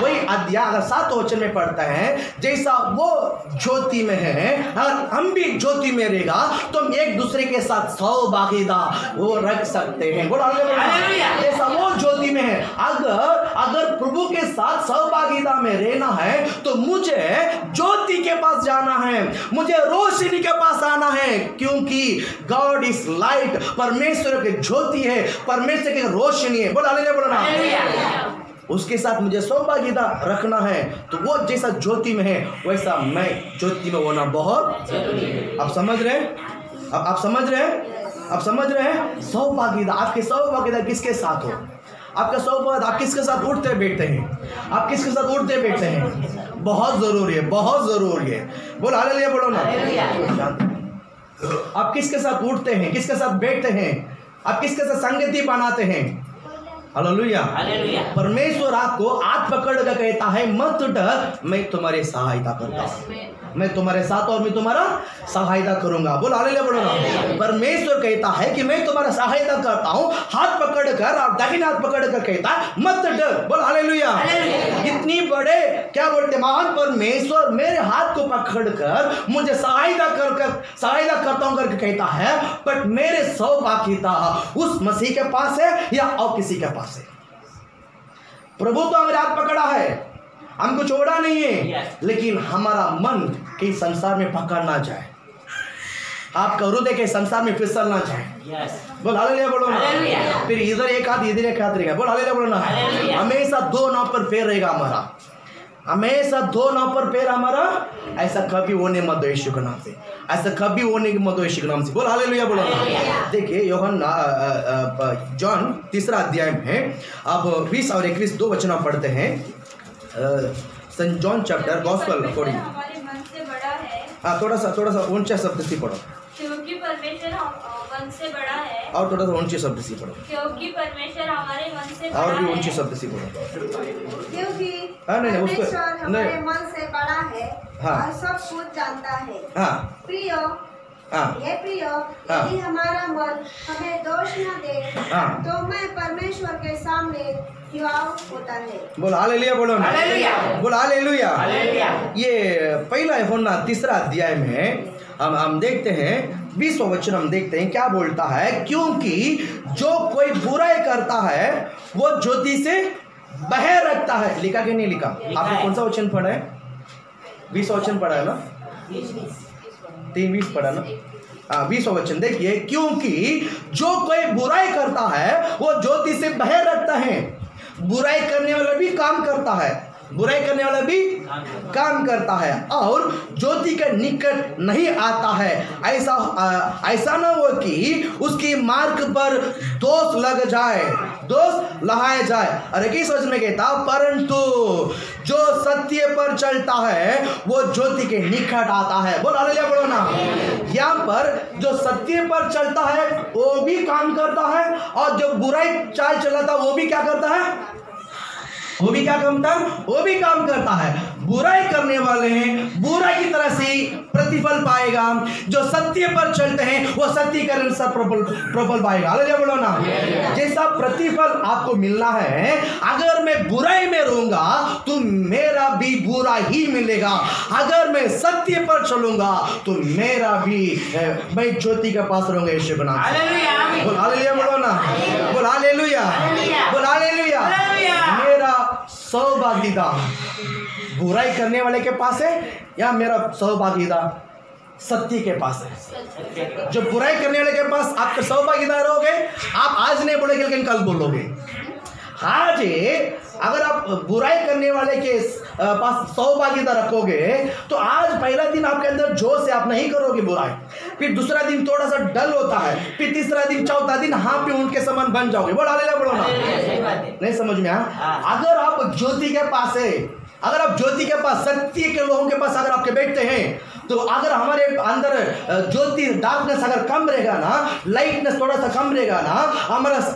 वही अध्याय 7 वचन में पढ़ता है, जैसा वो ज्योति में है और हम भी ज्योति में रहेगा तो हम एक दूसरे के साथ सौभाग्यता वो रख सकते हैं। बोल हालेलुया। जैसा वो ज्योति में है, अगर प्रभु के साथ सौभाग्यता में रहना है तो मुझे ज्योति के पास जाना है, मुझे रोशनी के पास आना है, क्योंकि गॉड इज लाइट, परमेश्वर की ज्योति है, परमेश्वर की रोशनी है। बोल हालेलुया बोलो ना। उसके साथ मुझे सौभाग्यता रखना है, तो वो जैसा ज्योति में है वैसा मैं ज्योति में होना बहुत जरूरी है। आप समझ रहे हैं? आप समझ रहे हैं? आप समझ रहे हैं? सौभाग्यता, आपके सौभाग्यता किसके साथ हो? आपका सौभाग्य, आप किसके साथ उठते बैठते हैं? आप किसके साथ उठते बैठते हैं? बहुत जरूरी है, बहुत जरूरी है। बोल हालेलुया बोलो ना। आप किसके साथ उठते हैं, किसके साथ बैठते हैं, आप किसके साथ संगति बनाते हैं? हालेलुया। परमेश्वर आपको हाथ पकड़ कर कहता है, मत डर, मैं तुम्हारी सहायता करता हूँ, मैं तुम्हारे साथ और मैं तुम्हारा सहायता करूंगा। बोल हालेलुया बोलो ना। परमेश्वर कहता है कि मैं तुम्हारा सहायता करता हूँ, हाथ पकड़ कर और दाहिने हाथ पकड़ कर कहता है मत डर। बोल हालेलुया। इतनी बड़े क्या बोलते महान परमेश्वर मेरे हाथ को पकड़ कर मुझे सहायता करता हूँ करके कहता है, बट मेरे सौभाग्यता उस मसीह के पास है या और किसी के पास है? प्रभु तो हमारे हाथ पकड़ा है, हमको छोड़ा नहीं है, लेकिन हमारा मन के संसार में पकड़ ना जाए, आपका हृदय के संसार में फिसल ना जाए। बोल हालेलुया बोलो ना। फिर इधर एक हाथ इधर एक हाथ रहेगा। बोल हालेलुया बोलो ना। हमेशा 2 नाव पर पैर रहेगा हमारा, हमेशा 2 नाव पर पैर हमारा। ऐसा कभी होने मत दो यीशु के नाम से, ऐसा कभी होने मत दो यीशु के नाम से। बोल हालेलुया बोलो ना। देखिए यूहन्ना जॉन 3 अध्याय में अब 20 और 21 2 वचन पढ़ते हैं। Saint John chapter gospel according. हमारे मन से बड़ा है। हाँ थोड़ा सा ऊंचा शब्द से पढ़ो। क्योंकि परमेश्वर मन से बड़ा है। और थोड़ा सा ऊंचे शब्द से पढ़ो। क्योंकि परमेश्वर हमारे मन से बड़ा और भी है। ऊंचे शब्द से पढ़ो। क्योंकि नहीं, उसको परमेश्वर हमारे मन से बड़ा है और सब कुछ जानता है। हाँ प्रियो, ये प्रियो, यदि हमारा मन हमें दोष न दे तो मैं परमेश्वर के सामने होता है। बोल हालेलुया बोलो ना। बोल हालेलुया। ये पहला यूहन्ना 3 अध्याय में हम देखते हैं 20वां वचन हम देखते हैं क्या बोलता है, क्योंकि जो कोई बुराई करता है वो ज्योति से बाहर रखता है। लिखा कि नहीं लिखा? आपने कौन सा वचन पढ़ा है? 20वां वचन पढ़ा है ना? 3:20 पढ़ा ना? 20वां वचन देखिए, क्योंकि जो कोई बुराई करता है वो ज्योति से बाहर रखता है। बुराई करने वाला भी काम करता है, बुराई करने वाला भी काम करता है और ज्योति के निकट नहीं आता है, ऐसा ना हो कि उसकी मार्ग पर दोष लग जाए, दोष लगाया जाए। अरे किस वचन में कहता, परंतु जो सत्य पर चलता है वो ज्योति के निकट आता है। बोल हालेलुया बोलो ना। यहाँ पर जो सत्य पर चलता है वो भी काम करता है और जो बुराई चाल चलाता वो भी क्या करता है? वो भी क्या करता है? वो भी काम करता है। बुराई करने वाले हैं बुराई की तरह से प्रतिफल पाएगा, जो सत्य पर चलते हैं वो सत्य के अनुसार प्रतिफल पाएगा। हालेलुया बोलो ना। जैसा प्रतिफल आपको मिलना है, अगर मैं बुराई में रहूंगा तो मेरा भी बुरा ही मिलेगा, अगर मैं सत्य पर चलूंगा तो मेरा भी मैं ज्योति के पास रहूंगा। यीशु के नाम से बोल हालेलुया बोलो ना। बोल हालेलुया, बोल हालेलुया। मेरा सौभाग्यता बुराई करने वाले के पास है या मेरा सौभाग्यता सत्य के पास है? जो बुराई करने वाले के पास आपका सौभाग्यता रहोगे, आप आज नहीं बोलोगे लेकिन कल बोलोगे। आज अगर आप बुराई करने वाले के पास सौभाग्यता रखोगे तो आज पहला दिन आपके अंदर जोश से आप नहीं करोगे बुराई, फिर दूसरा दिन थोड़ा सा डल होता है, फिर तीसरा दिन चौथा दिन हाँ पे उनके समान बन जाओगे। बोल हालेलुया बोलो ना। नहीं समझ में आया? अगर आप ज्योति के पास है, अगर आप ज्योति के पास सत्य के लोगों के पास अगर आपके बैठते हैं तो अगर हमारे अंदर ज्योति डार्कनेस अगर कम रहेगा ना, लाइटनेस थोड़ा सा कम रहेगा ना,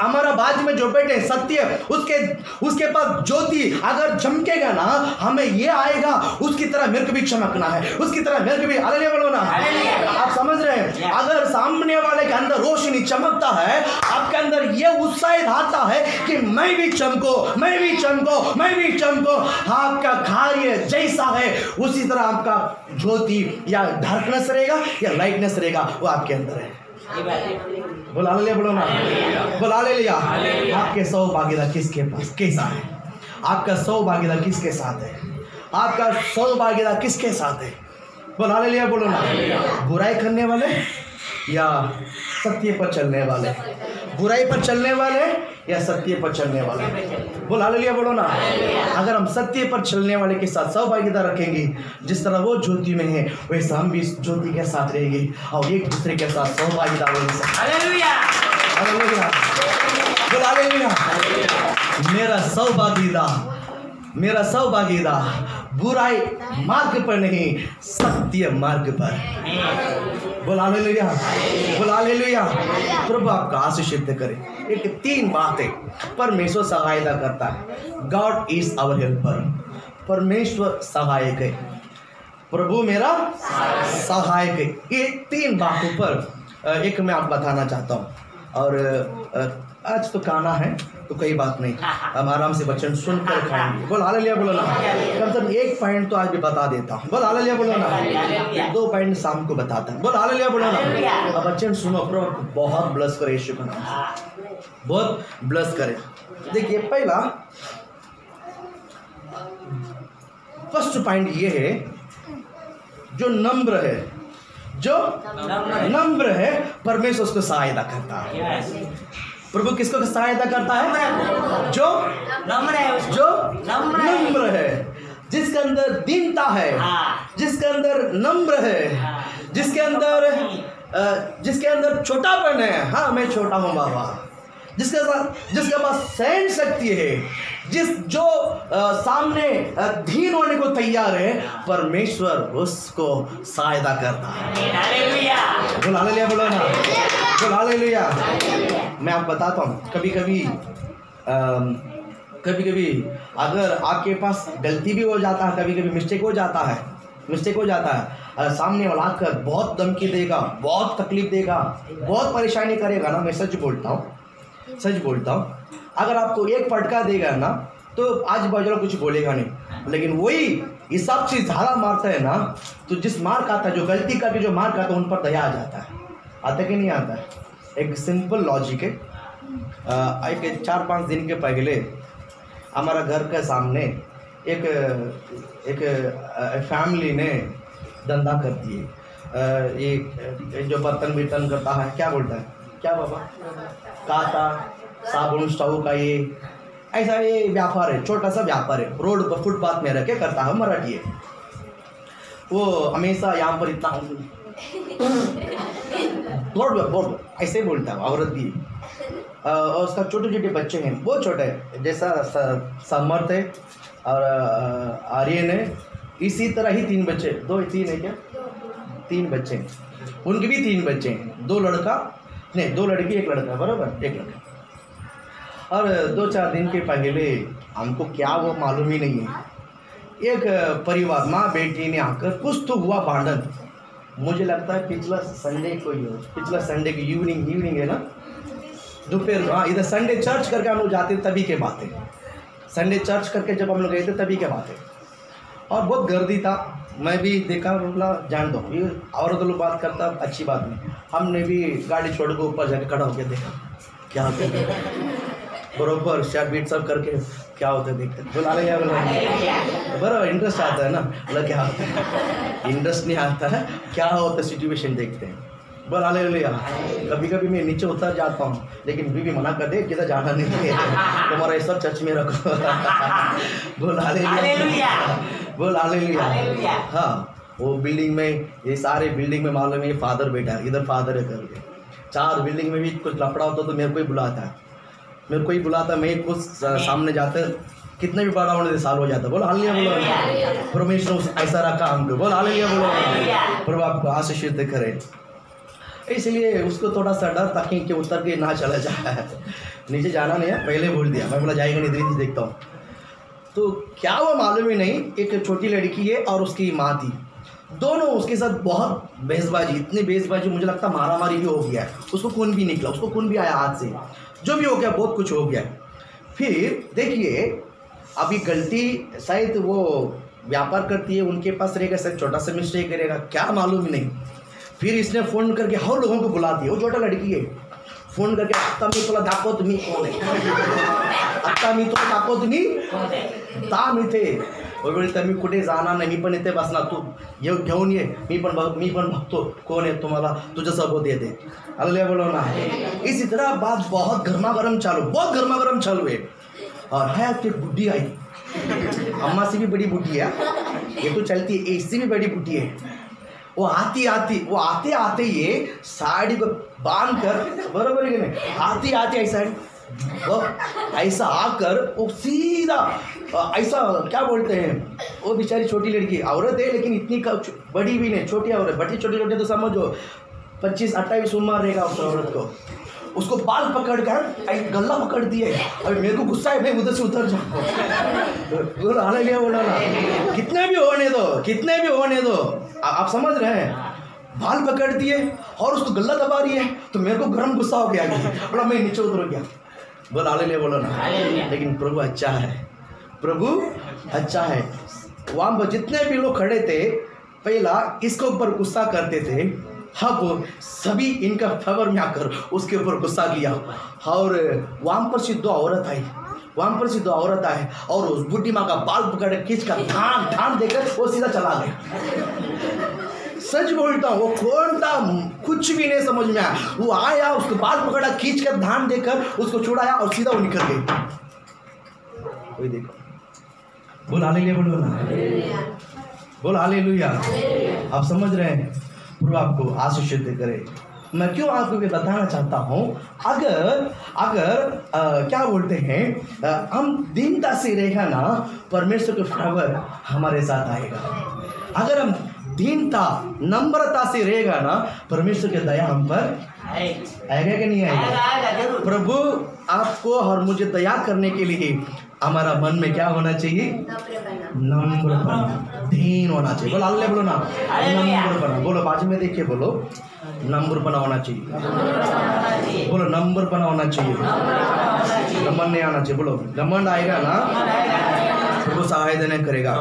हमारा बाजू में जो बैठे सत्य उसके पास ज्योति अगर चमकेगा ना, हमें ये आएगा उसकी तरह मेरे को भी चमकना है, उसकी तरह मेरे को भी हालेलुया बोलो ना। आप समझ रहे हैं? अगर सामने वाले के अंदर रोशनी चमकता है, आपके अंदर ये उत्साहित आता है कि मैं भी चमको, मैं भी चमको, मैं भी चमको। आपका कार्य जैसा है उसी तरह आपका ज्योति या डार्कनेस रहेगा या लाइटनेस रहेगा, वो आपके अंदर है। बोला ले बोलो ना, बोला ले लिया। आपके सौभाग्यता किसके पास कैसा है? आपका सौभाग्यता किसके साथ है? आपका सौभाग्यता किसके साथ है? बोला ले लिया बोलो ना। बुराई करने वाले या सत्य पर चलने वाले? बुराई पर चलने वाले या सत्य पर चलने वाले? बोला ले लिया बोलो ना। अगर हम सत्य पर चलने वाले के साथ सौभाग्यता रखेंगे, जिस तरह वो ज्योति में है वैसे हम भी ज्योति के साथ रहेंगे और एक दूसरे के साथ सौभाग्यता रहेंगे। हालेलुया, हालेलुया, बोला ले लिया। मेरा सौभाग्यता बुराई मार्ग पर नहीं, सत्य मार्ग पर। बोला हालेलुया, बोला हालेलुया। प्रभु आपका आशीषित करे। एक 3 बातें परमेश्वर सहायता करता है। God is our helper. परमेश्वर सहायक है, प्रभु मेरा सहायक है। ये 3 बातों पर एक मैं आपको बताना चाहता हूँ। और आज तो खाना है तो कोई बात नहीं, हम आराम से वचन सुनकर खाएंगे। बोल हालेलुया बोलो ना। कम से कम 1 पॉइंट तो आज भी बता देता हूँ। बोल हालेलुया बोलो ना। 2 पॉइंट शाम को बताता हूँ। बोल हालेलुया बोलो ना। अब वचन सुनो, प्रभु बहुत ब्लेस करे, यीशु का नाम बहुत ब्लेस करे। देखिए पहला फर्स्ट पॉइंट ये है, जो नम्र है, जो नम्र है परमेश्वर उसको सहायता करता है। प्रभु किसको सहायता करता है? जो नम्र है, जो नम्र है, जिसके अंदर दीनता है, जिसके अंदर नम्र है, जिसके अंदर छोटापन है। हाँ मैं छोटा हूँ बाबा, जिसके पास सहन शक्ति है, जो सामने धीन होने को तैयार है, परमेश्वर उसको सहायता करता है। बोल हालेलुया बोलो ना। बोल हालेलुया। मैं आपको बताता हूँ, कभी कभी अगर आपके पास गलती भी हो जाता है, कभी कभी मिस्टेक हो जाता है, सामने वाला आकर बहुत धमकी देगा, बहुत तकलीफ देगा, बहुत परेशानी करेगा ना। मैं सच बोलता हूँ, अगर आपको एक फटका देगा ना तो आज बाजू कुछ बोलेगा नहीं, लेकिन वही हिसाब से ज़्यादा मारता है ना, तो जिस मार खाता है, जो गलती करके जो मार खाता है, उन पर दया आ जाता है। आता कि नहीं आता है? एक सिंपल लॉजिक है। एक 4-5 दिन के पहले हमारा घर के सामने एक फैमिली ने धंधा कर दिए। ये जो बर्तन करता है, क्या बोलता है, क्या बाबा, काटा साबुन स्टोव का, ये ऐसा ये व्यापार है, छोटा सा व्यापार है, रोड पर फुटपाथ में रह के करता है। मराठी है वो, हमेशा यहाँ पर इतना बोल ऐसे बोलता है। औरत भी और उसका छोटे बच्चे हैं, बहुत छोटे, जैसा समर्थ है और आर्यन है, इसी तरह ही 3 बच्चे, 2-3 है क्या, 3 बच्चे, उनके भी 3 बच्चे हैं, 2 लड़की 1 लड़का, बराबर 1 लड़का। और 2-4 दिन के पहले, हमको क्या वो मालूम ही नहीं है, एक परिवार माँ बेटी ने आकर कुछ तो हुआ भांडन। मुझे लगता है पिछला संडे की इवनिंग है ना, दोपहर। हाँ, इधर संडे चर्च करके हम लोग जाते तभी के बात है, संडे चर्च करके जब हम लोग गए थे तभी के बात है। और बहुत गर्दी था, मैं भी देखा, बोला जान दो, ये औरत लोग बात करता, अच्छी बात नहीं। हमने भी गाड़ी छोड़ के ऊपर जाके खड़ा होकर देखा क्या होता है, बरोबर शर्ट बीट सब करके क्या होता है देखते। बोला बराबर इंटरेस्ट आता है ना, बोला क्या होता है, इंटरेस्ट नहीं आता है, क्या होता है सिचुएशन देखते हैं। बोल हालेलुया। कभी कभी मैं नीचे उतर जाता हूँ, लेकिन बीवी मना कर दे, किधर जाना नहीं है, तुम्हारा ये सब चर्च में रखो। बोल हालेलुया, बोल हालेलुया। हाँ, वो बिल्डिंग में, ये सारे बिल्डिंग में मालूम है फादर बैठा है, इधर फादर है करके। 4 बिल्डिंग में भी कुछ लफड़ा होता तो मेरे को ही बुलाता है, मैं कुछ सामने जाते कितने भी बड़ा होने दे साल हो जाता है। बोलो हालेलुया, बोलो परमेश्वर ऐसा रखा हमको। बोलो हालेलुया, बोलो प्रभु आपको आशीषित करे। इसलिए उसको थोड़ा सा डर ताकि कि उतर के ना चला जाए, नीचे जाना नहीं है, पहले बोल दिया। मैं बोला जाएगा नहीं, धीरे देखता हूँ। तो क्या वो मालूम ही नहीं, एक छोटी लड़की है और उसकी माँ थी, दोनों उसके साथ बहुत बहसबाजी, इतनी बहसबाजी मुझे लगता मारामारी भी हो गया है। उसको खून भी निकला, उसको खून भी आया हाथ से, जो भी हो गया, बहुत कुछ हो गया। फिर देखिए अभी गलती शायद वो व्यापार करती है, उनके पास रहेगा, शायद छोटा सा मिस्टेक करेगा, क्या मालूम ही नहीं। फिर इसने फ़ोन करके हर लोगों को बुला दिया, वो छोटा लड़की है, फ़ोन करके अत्ता मी तुला दाखव तुम्ही कोण आहे, अत्ता मी तुला दाखव तुम्ही ताम इथे वेळी तर मी कुठे जाणार नाही, मी पण इथे बसणार, तू घेऊन ये, मी पण बघतो कौन है तुम्हाला तुझे सबूत देते। हालेलुया बोलो ना। इसी तरह बात बहुत गर्मा गर्म चालू है। और है आपकी बुढ़ी आई, अम्मा से भी बड़ी बुढ़ी है, ये तो चलती है, इससे भी बड़ी बुढ़ी है। वो आते आते ये साड़ी को बांध कर, बराबर है कि नहीं, आते ऐसा वो ऐसा आकर वो सीधा ऐसा क्या बोलते हैं, वो बेचारी छोटी लड़की औरत है लेकिन इतनी बड़ी भी नहीं, छोटी औरत, बड़ी छोटी तो समझो 25-28 उम्र रहेगा उस औरत को। उसको बाल पकड़ कर गला पकड़ दिए, अभी मेरे को गुस्सा है, मैं उधर से उतर जाऊँ। बोलो हालेलुया, बोलो ना। कितने भी होने दो, आप समझ रहे हैं, बाल पकड़ दिए और उसको गला दबा रही है, तो मेरे को गर्म गुस्सा हो गया, बोला मैं नीचे उतर गया। बोलो हालेलुया, बोलो ना। लेकिन प्रभु अच्छा है। वहाँ पर जितने भी लोग खड़े थे पहला इसके ऊपर गुस्सा करते थे, अब सभी इनका फेवर में आकर उसके ऊपर गुस्सा किया। और वहाँ पर से दो औरत आई और उस बुढ़ी माँ का बाल पकड़ खींच कर धान देकर वो सीधा चला गया। सच बोलता हूँ, वो कौन था कुछ भी नहीं समझ में आया। वो आया, उसको बाल पकड़ा, खींच कर धान देकर उसको छुड़ाया और सीधा वो निकल गई। कोई देखो, बोल हालेलुया, बोलो ना, बोल हालेलुया। आप समझ रहे हैं, प्रभु आपको आशीषित करे। मैं क्यों आपको ये बताना चाहता हूँ, अगर क्या बोलते हैं, हम दीनता से रहेगा ना, परमेश्वर का फेवर हमारे साथ आएगा। अगर हम दीनता नम्रता से रहेगा ना, परमेश्वर की दया हम पर आएगा कि नहीं आएगा। प्रभु आपको और मुझे दया करने के लिए हमारा मन में क्या होना चाहिए, नम्रपना, दीन होना चाहिए। बोलो हालेलुया, बोलो ना, नम्रपना। बोलो बाजू में देखिए, बोलो नम्रपना होना चाहिए। बोलो नम्रपना होना चाहिए, घमंड नहीं आना चाहिए। बोलो घमंड आएगा ना, प्रभु सहायता नहीं करेगा।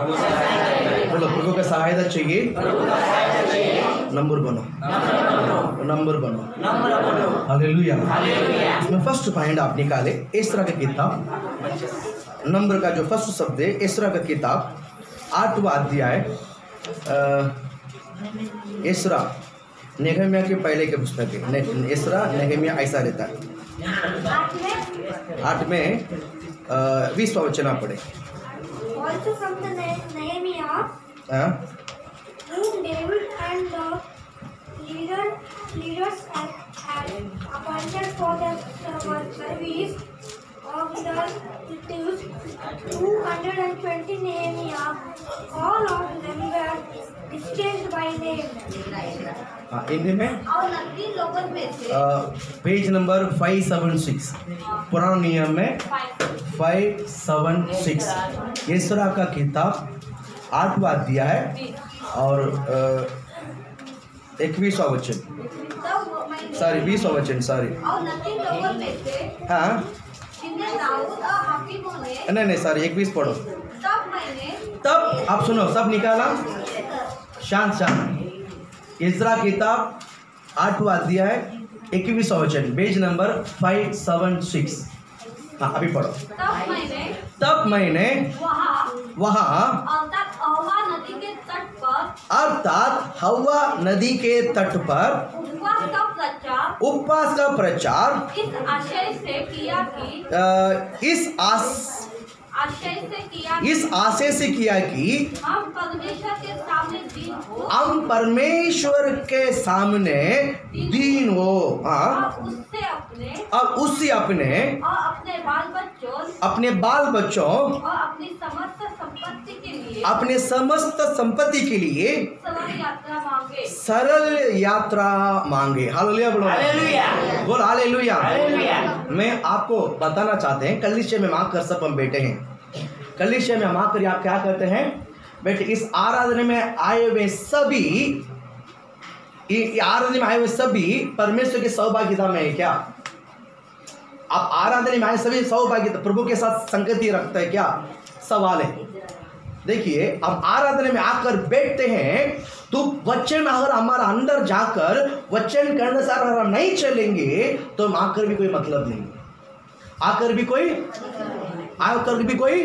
बोलो प्रभु का सहायता चाहिए, नंबर बनो। हालेलुया। इसमें फर्स्ट पॉइंट आप निकाले, एस्रा का किताब, नंबर का जो फर्स्ट शब्द है, एस्रा का किताब 8वां अध्याय। एस्रा नेहमिया के पहले के पुस्तक है, एस्रा नेहमिया ऐसा रहता है। 8 में 20वां वचन आप पढ़े। Also from the Nehemiah, whom David and the leaders had appointed for the service of the Jews, 220 Nehemiah, all of them were distinguished by name. Hindi में और 29 लोगों में से पेज नंबर 576, पुराना नियम में 576, एस्रा का किताब 8वां अध्याय और 21वां वचन, सॉरी 20वां वचन, सॉरी। और 29 लोगों में से हाँ जिन्हें दाऊद और हाकिमों ने नहीं सॉरी 21 पढ़ो। तब आप सुनो, सब निकाला, शांत। एस्रा किताब 8वां अध्याय 21वां वचन, पेज नंबर 576। हाँ अभी पढ़ो। तब मैंने वहाँ अर्थात हवा नदी के तट पर उपवास का प्रचार इस आशय से किया कि इस आशय से किया कि हम परमेश्वर के सामने दीन हो, हम परमेश्वर के सामने दीन हो। हाँ, उससे और उसी अपने अपने बाल बच्चों अपने बाल बच्चों और अपनी समस्त संपत्ति के लिए अपने समस्त संपत्ति के लिए सरल यात्रा मांगे। हालेलुया बोलो, हालेलुया। बोल हालेलुया। हालेलुया। मैं आपको बताना चाहते हैं, कलीसिया में आकर सब हम बैठे हैं, कलीसिया में हम आकर आप क्या करते हैं बेटे, इस आराधना में आए हुए सभी, आराधना में आए हुए सभी परमेश्वर की सौभाग्यता में है क्या? आप आराधना में आए सभी सौभाग्यता प्रभु के साथ संगति रखते हैं क्या? सवाल है। देखिए, अब आराधना में आकर बैठते हैं तो वचन अगर हमारा अंदर जाकर वचन के अनुसार अगर हम नहीं चलेंगे तो हम आकर भी कोई मतलब नहीं, आकर भी कोई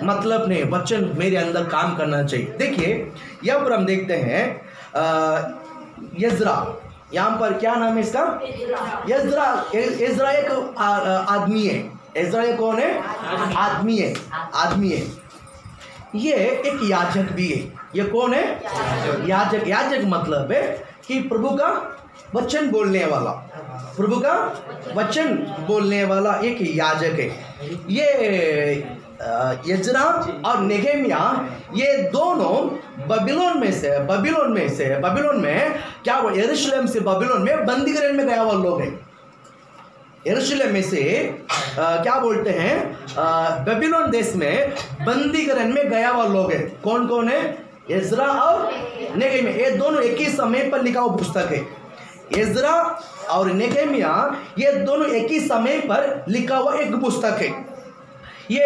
मतलब नहीं। वचन मेरे अंदर काम करना चाहिए। देखिए, यहाँ पर हम देखते हैं यज्रा, यहाँ पर क्या नाम है इसका? यज्रा। यज्रा एक आदमी है। यज्रा एक कौन है? आदमी है। ये एक याजक भी है। ये कौन है? याजक। याजक मतलब है कि प्रभु का वचन बोलने वाला, प्रभु का वचन बोलने वाला एक याजक है। ये यज्रा और नेहेमिया, ये दोनों बबीलोन में क्या वो यरूशलेम से बबीलोन में बंदीगृह में गया हुआ लोग हैं। यरूशलेम में से क्या बोलते हैं, बबीलोन देश में बंदीगृह में गया हुआ लोग हैं। कौन कौन है? यज्रा और नेहेमिया। ये दोनों एक ही समय पर लिखा हुआ पुस्तक है। यज्रा और नेहेमिया ये दोनों एक ही समय पर लिखा हुआ एक पुस्तक है। ये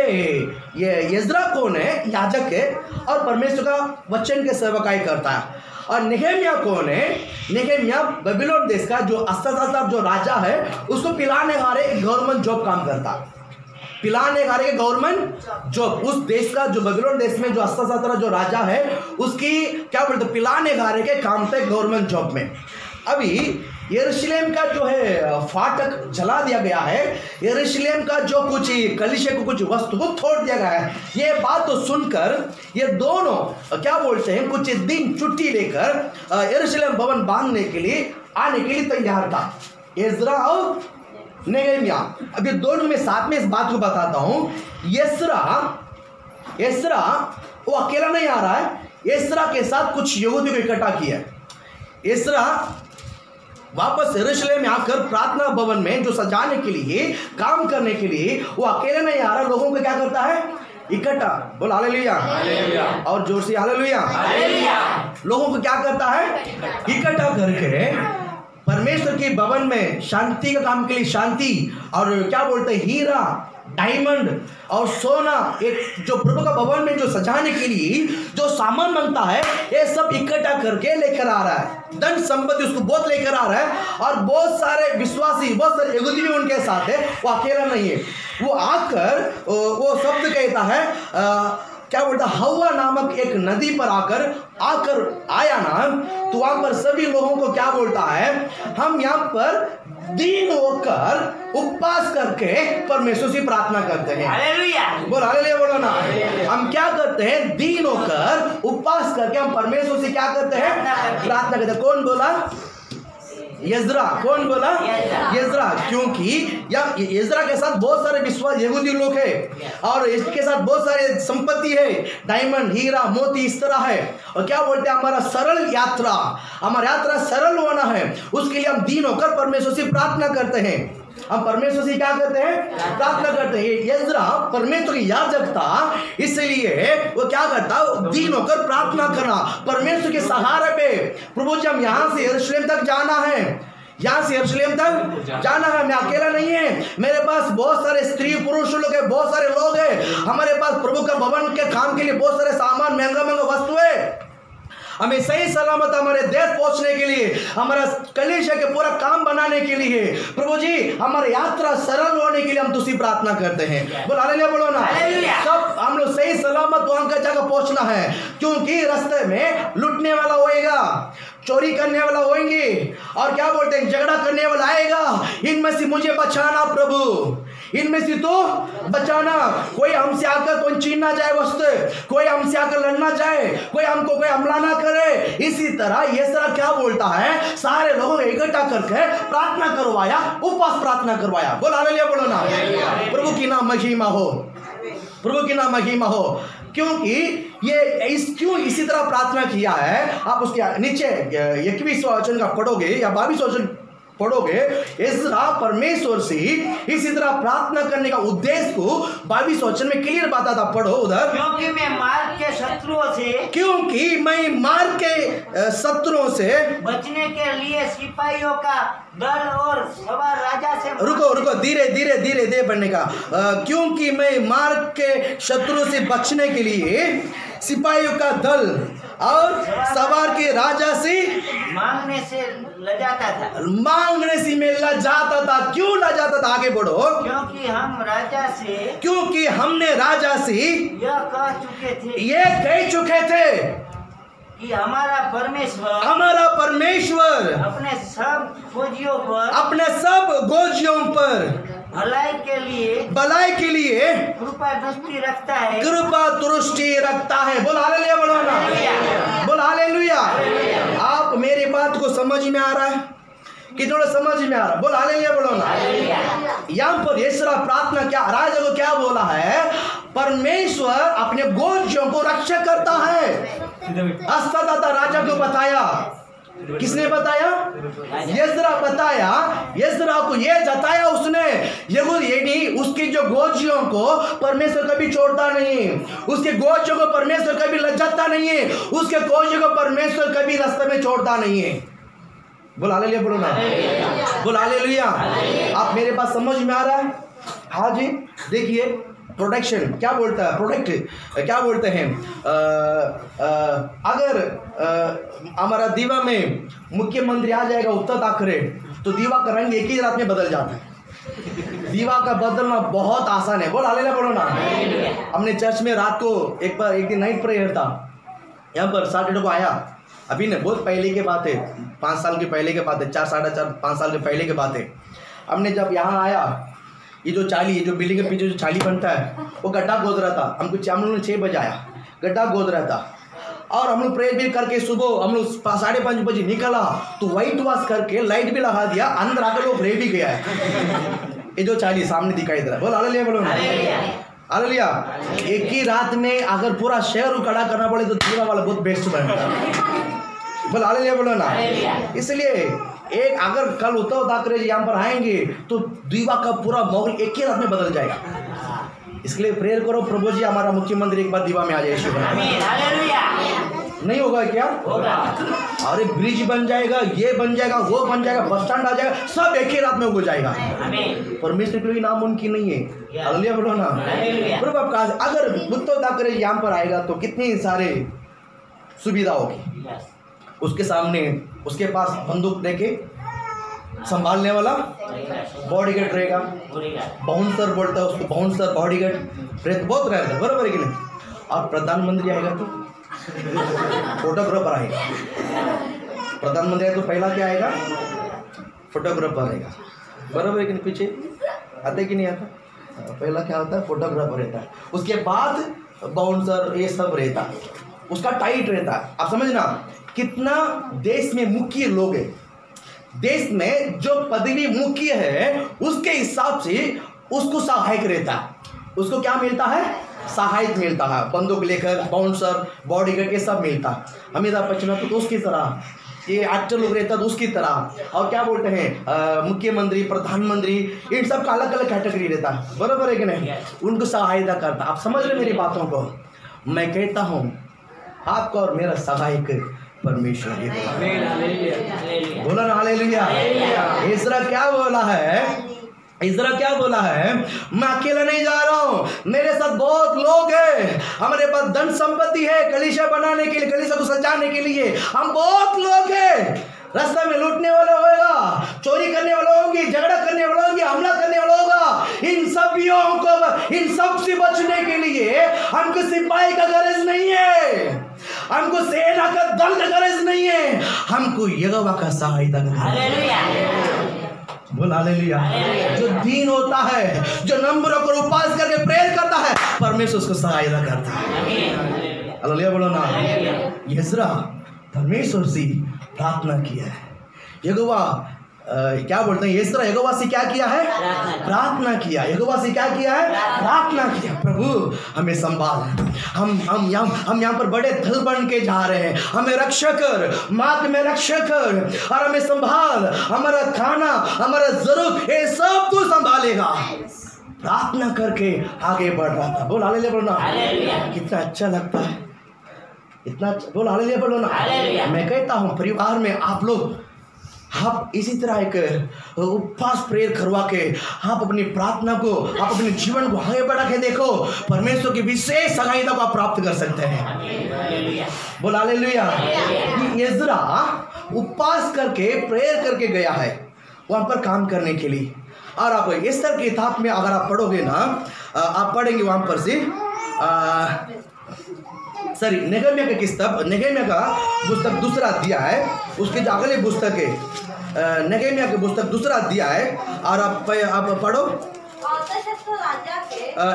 यज्रा कौन है? याजक है और परमेश्वर का वचन के सेवकाई करता है। और नेहेमिया कौन है? नेहेमिया बबीलोन देश का जो अस्तासार जो राजा है उसको पिलाने वाले गवर्नमेंट जॉब काम करता है। पिलाने वाले गवर्नमेंट जॉब, उस देश का जो बबीलोन देश में जो अस्तासार जो राजा है उसकी क्या बोलते, पिलाने वाले के काम थे गवर्नमेंट जॉब में। अभी यरूशलेम का जो है फाटक जला दिया गया है, यरूशलेम का जो कुछ कलीसिया को कुछ वस्तु को तोड़ दिया गया है। ये बात तो सुनकर ये दोनों क्या बोलते हैं, कुछ दिन छुट्टी लेकर यरूशलेम भवन बांधने के लिए आने के लिए तैयार था, यज्रा और नेहेमिया। अभी दोनों में साथ में इस बात को बताता हूँ। यस्रा वो अकेला नहीं आ रहा है, यस्रा के साथ कुछ यहूदी को इकट्ठा किया। यस्रा वापस यरूशलेम में आकर प्रार्थना भवन में जो सजाने के लिए, काम करने के लिए वो अकेले नहीं आ रहा, लोगों को क्या करता है? इकट्ठा। बोल हालेलुया। और जोर से हालेलुया। लोगों को क्या करता है? इकट्ठा करके परमेश्वर के भवन में शांति का काम के लिए शांति और क्या बोलते हैं, हीरा, डायमंड और सोना, एक जो प्रभु का भवन में जो सजाने के लिए जो सामान बनता है ये सब इकट्ठा करके लेकर आ रहा है। धन संपत्ति उसको बहुत लेकर आ रहा है और बहुत सारे विश्वासी, बहुत सारे यहूदी भी उनके साथ है, वो अकेला नहीं है। वो आकर वो शब्द कहता है क्या बोलता, हवा नामक एक नदी पर आकर आया ना, तो वहां पर सभी लोगों को क्या बोलता है, हम यहाँ पर दीन होकर उपवास करके परमेश्वर से प्रार्थना करते हैं। हालेलुया बोल, हालेलुया बोलो ना। हम क्या करते हैं? दीन होकर उपवास करके हम परमेश्वर से क्या करते हैं? प्रार्थना करते हैं। कौन बोला? यज्रा। कौन बोला? यज्रा। क्योंकि यज्रा के साथ बहुत सारे विश्वास यहूदी लोग हैं और इसके साथ बहुत सारे संपत्ति है, डायमंड, हीरा, मोती, इस तरह है। और क्या बोलते हैं, हमारा हमारा यात्रा सरल होना है, उसके लिए हम दीन होकर परमेश्वर से प्रार्थना करते हैं। हम परमेश्वर से क्या करते हैं? प्रार्थना करते हैं। यज्रा परमेश्वर की याजक था, इसलिए वो क्या करता, दीन होकर प्रार्थना करना, परमेश्वर के सहारे पे। प्रभु जी, हम यहाँ से यरूशलेम तक जाना है, यहाँ से यरूशलेम तक जाना है, मैं अकेला नहीं है, मेरे पास बहुत सारे स्त्री पुरुष लोग हैं, बहुत सारे लोग हैं, हमारे पास प्रभु का भवन के काम के लिए बहुत सारे सामान, महंगा वस्तु है। हमें सही सलामत हमारे देश पहुंचने के लिए, हमारा कलीसिया के पूरा काम बनाने के लिए, प्रभु जी हमारी यात्रा सरल होने के लिए हम तुझसे प्रार्थना करते हैं। बोल हालेलुया बोलो ना। सब हम लोग सही सलामत वहां का जगह पहुंचना है, क्योंकि रास्ते में लूटने वाला होएगा, चोरी करने वाला होंगे और क्या बोलते हैं, झगड़ा करने वाला आएगा। इनमें से मुझे बचाना प्रभु, इनमें से तो बचाना। कोई हमसे आकर कोई छीन ना जाए वस्तु, कोई हमसे आकर लड़ना जाए, कोई हमको कोई हमला ना करे, इसी तरह यिर्मयाह क्या बोलता है, सारे लोगों को इकट्ठा करके प्रार्थना करवाया, उपवास प्रार्थना करवाया। बोल हालेलुया बोलो ना। प्रभु की नाम महिमा हो, प्रभु की नाम महिमा हो। क्योंकि ये क्यों इसी तरह प्रार्थना किया है, आप उसके नीचे 21वां वचन का पढ़ोगे या 22वां वचन पढ़ोगे, इज़रा परमेश्वर से इसी तरह प्रार्थना करने का उद्देश्य को 22 वचन में क्लियर बताता। पढ़ो उधर। क्योंकि मैं मार्ग के शत्रुओं से बचने के लिए सिपाहियों का दल और सवार राजा से। रुको धीरे बढ़ने का। क्योंकि मैं मार्ग के शत्रु से बचने के लिए सिपाहियों का दल और सवार के राजा से मांगने से लजाता था। मांगने से में लजाता था। क्यों लजाता था? आगे बढ़ो। क्योंकि हमने राजा से यह कह चुके थे कि हमारा परमेश्वर अपने सब गोजियों पर भलाई के लिए कृपा दृष्टि रखता है। बोल हालेलुया बोलो ना। बोल हालेलुया। आप मेरी बात को समझ में आ रहा है कि थोड़ा समझ में आ रहा है? बोल हालेलुया बोलो ना। यहाँ पर यिर्मयाह प्रार्थना क्या, राजा को क्या बोला है? परमेश्वर अपने गोजियों को रक्षा करता है। अस्तादाता राजा को बताया। किसने बताया? यिर्मयाह बताया। यिर्मयाह को ये जताया उसने, ये नहीं, उसकी जो गोजियों को परमेश्वर कभी छोड़ता नहीं, उसके गोजियों को परमेश्वर कभी लजाता नहीं है, उसके गोजियों को परमेश्वर कभी रास्ते में छोड़ता नहीं है। बोल हालेलुया बोलो ना। बोल हालेलुया। आप मेरे पास समझ में आ रहा है? हाँ जी। देखिए प्रोटेक्शन क्या बोलता है, प्रोटेक्ट क्या बोलते हैं। अगर हमारा दीवा में मुख्यमंत्री आ जाएगा उत्तर ठाकरे, तो दीवा का रंग एक ही रात में बदल जाता है। दीवा का बदलना बहुत आसान है। बोल हालेलुया बोलो ना। हमने चर्च में रात को एक दिन नाइट प्रेयर था, यहाँ पर सैटरडे को आया। अभी ने बहुत पहले की बात है, 5 साल के पहले की बात है, 4 साढ़े 4 5 साल के पहले की बात है। हमने जब यहाँ आया, ये जो बिल्डिंग के पीछे जो चाली बनता है, वो गड्ढा खोद रहा था। हम लोग ने 6 बजे आया, गड्ढा खोद रहा था, और हम लोग प्रेयर भी करके सुबह हम लोग 5:30 बजे निकला, तो व्हाइट वॉश करके लाइट भी लगा दिया, अंदर आकर लोग प्रेयर भी गया है। ये जो चाली सामने दिखाई दे रहा है। बोल हालेलुया बोलो ना। हालेलुया। एक ही रात में अगर पूरा शहर खड़ा करना पड़े तो दीवा वाला बहुत बेस्ट बनता है। बोल हालेलुया बोलो ना। इसलिए एक अगर कल उद्धव ठाकरे जी यहाँ पर आएंगे तो दीवा का पूरा माहौल एक ही रात में बदल जाएगा। इसलिए प्रेयर करो, प्रभु जी हमारा मुख्यमंत्री एक बार दीवा में आ जाए। नहीं होगा क्या? होगा। अरे ब्रिज बन जाएगा, ये बन जाएगा, वो बन जाएगा, बस स्टैंड आ जाएगा, सब एक ही रात में हो जाएगा। परमेश्वर के लिए नाम उनकी नहीं है। हालेलुया बोलो ना। प्रभु आपका अगर उद्धव ठाकरे यहाँ पर आएगा तो कितनी सारे सुविधा होगी। उसके सामने उसके पास बंदूक लेके संभालने वाला बॉडीगार्ड रहेगा। बाउंसर बोलता है उसको, बाउंसर बॉडीगार्ड बहुत रहेगा, बराबर है कि नहीं? और प्रधानमंत्री आएगा तो फोटोग्राफर आएगा। प्रधानमंत्री आएगा तो पहला क्या आएगा? फोटोग्राफर आएगा, बराबर है कि नहीं? पीछे आता है कि नहीं आता? पहला क्या होता है? फोटोग्राफर रहता है, उसके बाद बाउंसर, ये सब रहता है, उसका टाइट रहता है। आप समझना कितना देश में मुख्य लोग हैं। देश में जो पदवी मुख्य है उसके हिसाब से उसको सहायक रहता है। उसको क्या मिलता है? सहायक मिलता है। बंदूक लेकर बाउंसर, बॉडीगार्ड, ये सब मिलता है। अमिताभ बच्चन तो उसकी तरह, ये एक्टर लोग रहता है तो उसकी तरह। और क्या बोलते हैं, मुख्यमंत्री, प्रधानमंत्री, इन सब का अलग अलग कैटेगरी रहता है, बराबर है कि नहीं? उनको सहायता करता। आप समझ रहे मेरी बातों को? मैं कहता हूँ आपका और मेरा सहायक परमेश्वर ही बोला ना। हालेलुया। यिर्मयाह क्या बोला है? यिर्मयाह क्या बोला है? मैं अकेला नहीं जा रहा हूँ, मेरे साथ बहुत लोग हैं, हमारे पास धन संपत्ति है कलीसिया बनाने के लिए, कलीसिया को सजाने के लिए हम बहुत लोग हैं। रास्ता में लूटने वाले होगा, चोरी करने वाले होंगे, झगड़ा करने वाले होंगे, हमला करने वाला होगा। इन सब से बचने के लिए हमको सिपाही का गरज नहीं है, हमको सेना का दल का गरज नहीं है, हमको यहोवा का सहायता का गरज। बोल हालेलुया। जो दीन होता है, जो नम्र होकर उपवास करके प्रेयर करता है, परमेश्वर उसको सहायता करता है। हालेलुया बोलो ना। यिर्मयाह परमेश्वर से प्रार्थना किया है। यहोवा क्या बोलते हैं, इस तरह यहोवा से क्या किया है, प्रार्थना किया। यहोवा से क्या किया है, प्रार्थना किया। प्रभु हमें संभाल, हम यहाँ पर बड़े दल बन के जा रहे हैं, हमें रक्षा कर, मार्ग में रक्षा कर और हमें संभाल, हमारा खाना, हमारा जरूरत, ये सब तू संभालेगा। प्रार्थना करके आगे बढ़ रहा था। बोल हालेलुया, बोलो ना, कितना अच्छा लगता है, इतना बोल हालेलुया, बोलो ना। मैं कहता हूँ परिवार में आप लोग आप इसी तरह एक उपवास प्रेयर करवा के आप अपनी प्रार्थना को, आप अपने जीवन को आगे बढ़ा के देखो, परमेश्वर की विशेष सहायता को आप प्राप्त कर सकते हैं। बोल हालेलुया। यिज्रा उपवास करके प्रेयर करके गया है वहां पर काम करने के लिए। और आप एस्तर की किताब में अगर आप पढ़ोगे ना, आप पढ़ेंगे वहां पर से नेहम्याह की किताब, नेहम्याह का पुस्तक दूसरा अध्याय है, उसके जो अगले पुस्तक है नेहम्याह की पुस्तक दूसरा अध्याय है, और आप पढ़ो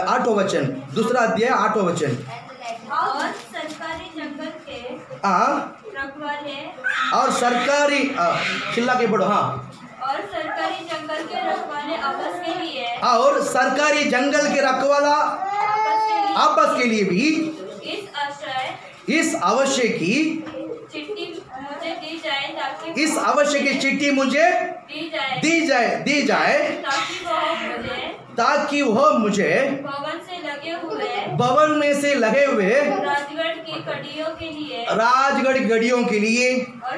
8वां वचन, दूसरा अध्याय 8वां वचन। और सरकारी जंगल के रखवाले, और सरकारी चिल्ला के पढ़ो, हाँ, और सरकारी जंगल के रखवाले आपस के लिए, और सरकारी जंगल के रखवाला आपस के लिए भी इस अवश्य की चिट्ठी मुझे दी जाए, ताकि इस अवश्य की चिट्ठी मुझे दी जाए ताकि वह मुझे भवन में से लगे हुए राजगढ़ की गढ़ियों के लिए और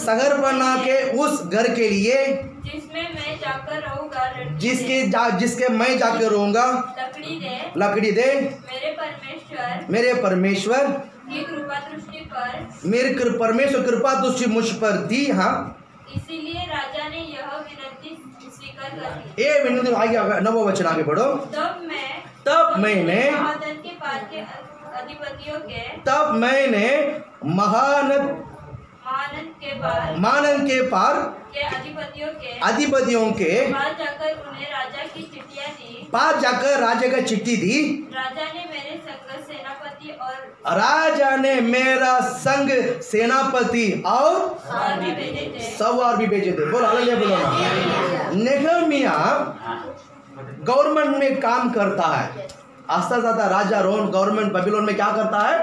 शहरपना के उस घर के लिए जिसमें मैं जाकर रहूंगा, जिसके मैं जाकर रहूंगा, लकड़ी दे मेरे परमेश्वर की कृपा दृष्टि पर, मेरे परमेश्वर कृपा दृष्टि मुझ पर दी। हाँ, इसीलिए राजा ने यह विनती स्वीकार कर ली। ये विनती आगे 9वां वचन आगे बढ़ो। तब मैंने महानद के पार अधिपतियों के पास जाकर उन्हें राजा का चिट्ठी दी। राजा ने मेरा संग सेनापति और सवार भी भेजे थे। बोलो हालेलुया, बोलो ना। नेहम्याह गवर्नमेंट में काम करता है, आस्ता जाता राजा रोन गवर्नमेंट बेबीलोन में क्या करता है,